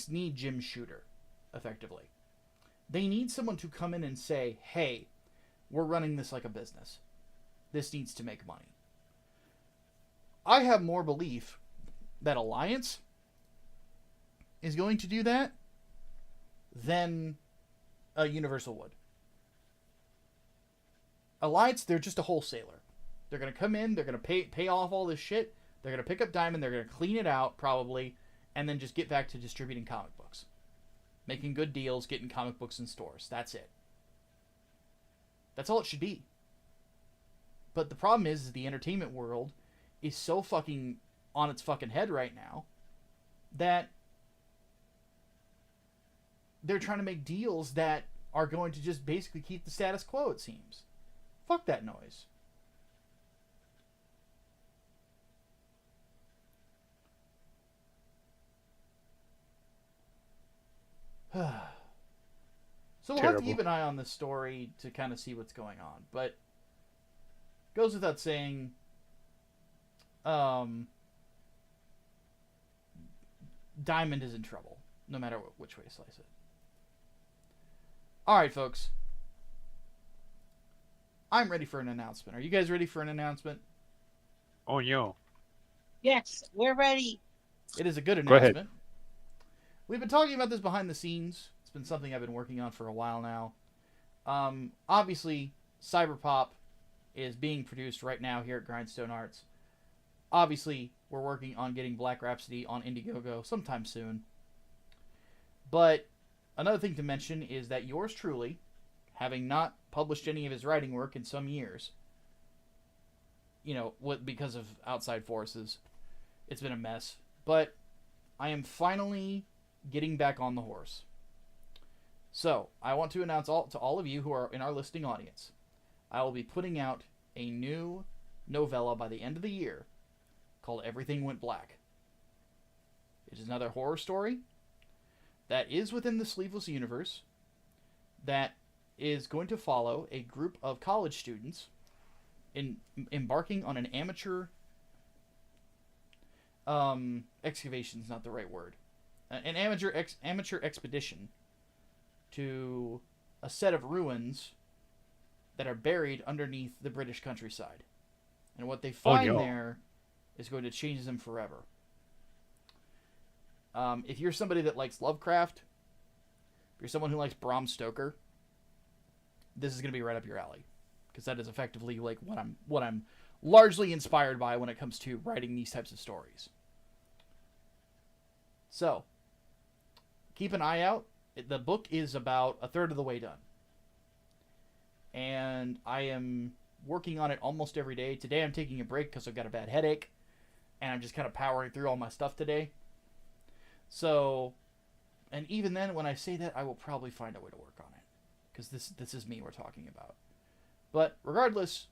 need Jim Shooter, effectively. They need someone to come in and say, hey, we're running this like a business. This needs to make money. I have more belief that Alliance is going to do that than Universal would. Alliance, they're just a wholesaler. They're going to come in, they're going to pay off all this shit, they're going to pick up Diamond, they're going to clean it out, probably, and then just get back to distributing comic books. Making good deals, getting comic books in stores. That's it. That's all it should be. But the problem is the entertainment world is so fucking on its fucking head right now that they're trying to make deals that are going to just basically keep the status quo, it seems. Fuck that noise. So we'll have to keep an eye on this story to kind of see what's going on. But goes without saying, Diamond is in trouble, no matter which way you slice it. Alright, folks. I'm ready for an announcement. Are you guys ready for an announcement? Oh, yo. Yes, we're ready. It is a good Go announcement. ahead. We've been talking about this behind the scenes. It's been something I've been working on for a while now. Obviously, Cyberpop is being produced right now here at Grindstone Arts. Obviously, we're working on getting Black Rhapsody on Indiegogo sometime soon. But another thing to mention is that yours truly, having not published any of his writing work in some years, because of outside forces, it's been a mess. But I am finally getting back on the horse. So, I want to announce to all of you who are in our listening audience, I will be putting out a new novella by the end of the year called Everything Went Black. It is another horror story that is within the Sleeveless universe that is going to follow a group of college students embarking on an amateur excavation is not the right word. An amateur expedition to a set of ruins that are buried underneath the British countryside. And what they find there is going to change them forever. If you're somebody that likes Lovecraft, if you're someone who likes Bram Stoker, this is going to be right up your alley. Because that is effectively like what I'm largely inspired by when it comes to writing these types of stories. So, keep an eye out. The book is about a third of the way done. And I am working on it almost every day. Today I'm taking a break because I've got a bad headache. And I'm just kind of powering through all my stuff today. So, and even then, when I say that, I will probably find a way to work on it. Because this is me we're talking about. But regardless,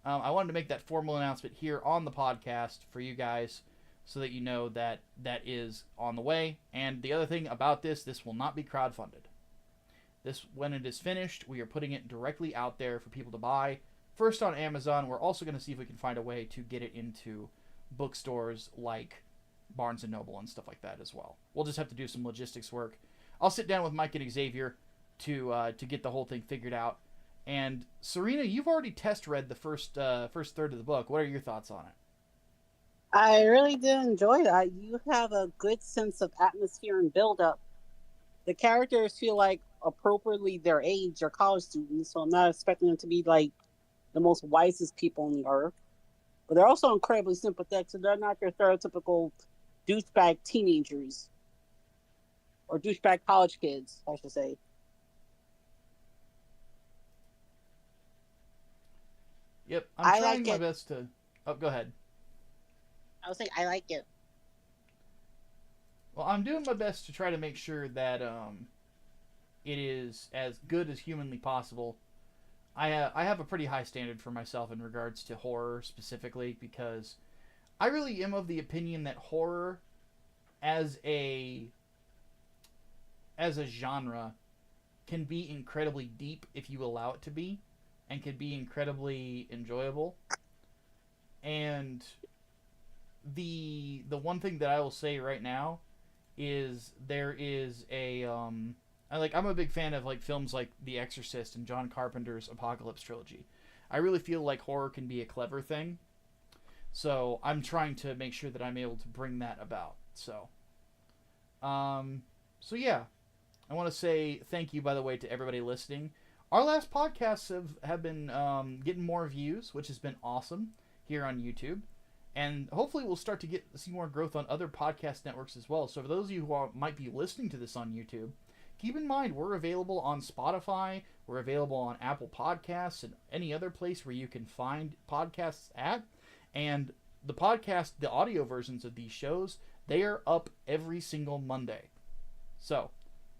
I wanted to make that formal announcement here on the podcast for you guys, so that you know that that is on the way. And the other thing about this will not be crowdfunded. This, when it is finished, we are putting it directly out there for people to buy. First on Amazon. We're also going to see if we can find a way to get it into bookstores like Barnes & Noble and stuff like that as well. We'll just have to do some logistics work. I'll sit down with Mike and Xavier to get the whole thing figured out. And Serena, you've already test read the first third of the book. What are your thoughts on it? I really did enjoy that. You have a good sense of atmosphere and build-up. The characters feel like appropriately their age. They're college students, so I'm not expecting them to be like the most wisest people on the earth. But they're also incredibly sympathetic, so they're not your stereotypical douchebag teenagers. Or douchebag college kids, I should say. Yep, I'm trying my best to... Oh, go ahead. I was like, I like it. Well, I'm doing my best to try to make sure that it is as good as humanly possible. I have a pretty high standard for myself in regards to horror specifically because I really am of the opinion that horror as a genre can be incredibly deep if you allow it to be, and can be incredibly enjoyable. And the one thing that I will say right now is there is a I'm a big fan of like films like The Exorcist and John Carpenter's Apocalypse trilogy. I really feel like horror can be a clever thing. So I'm trying to make sure that I'm able to bring that about. Um so yeah, I want to say thank you, by the way, to everybody listening. Our last podcasts have been getting more views, which has been awesome here on YouTube. And hopefully we'll start to see more growth on other podcast networks as well. So for those of you who might be listening to this on YouTube, keep in mind we're available on Spotify, we're available on Apple Podcasts, and any other place where you can find podcasts at. And the audio versions of these shows, they are up every single Monday. So,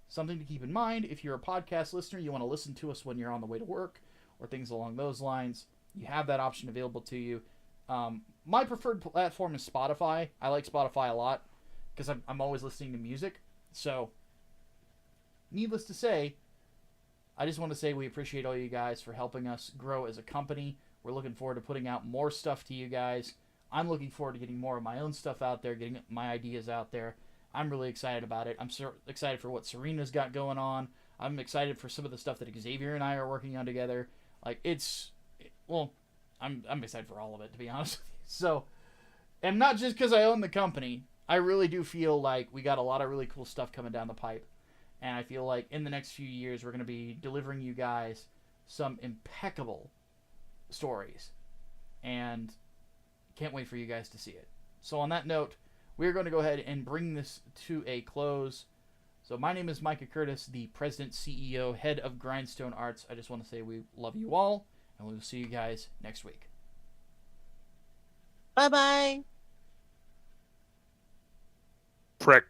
something to keep in mind if you're a podcast listener, you want to listen to us when you're on the way to work or things along those lines, you have that option available to you. My preferred platform is Spotify. I like Spotify a lot because I'm always listening to music. So, needless to say, I just want to say we appreciate all you guys for helping us grow as a company. We're looking forward to putting out more stuff to you guys. I'm looking forward to getting more of my own stuff out there, getting my ideas out there. I'm really excited about it. I'm so excited for what Serena's got going on. I'm excited for some of the stuff that Xavier and I are working on together. Like, I'm excited for all of it, to be honest with you. So, and not just because I own the company. I really do feel like we got a lot of really cool stuff coming down the pipe. And I feel like in the next few years, we're going to be delivering you guys some impeccable stories. And can't wait for you guys to see it. So on that note, we're going to go ahead and bring this to a close. So my name is Micah Curtis, the President, CEO, Head of Grindstone Arts. I just want to say we love you all, and we'll see you guys next week. Bye-bye. Prick.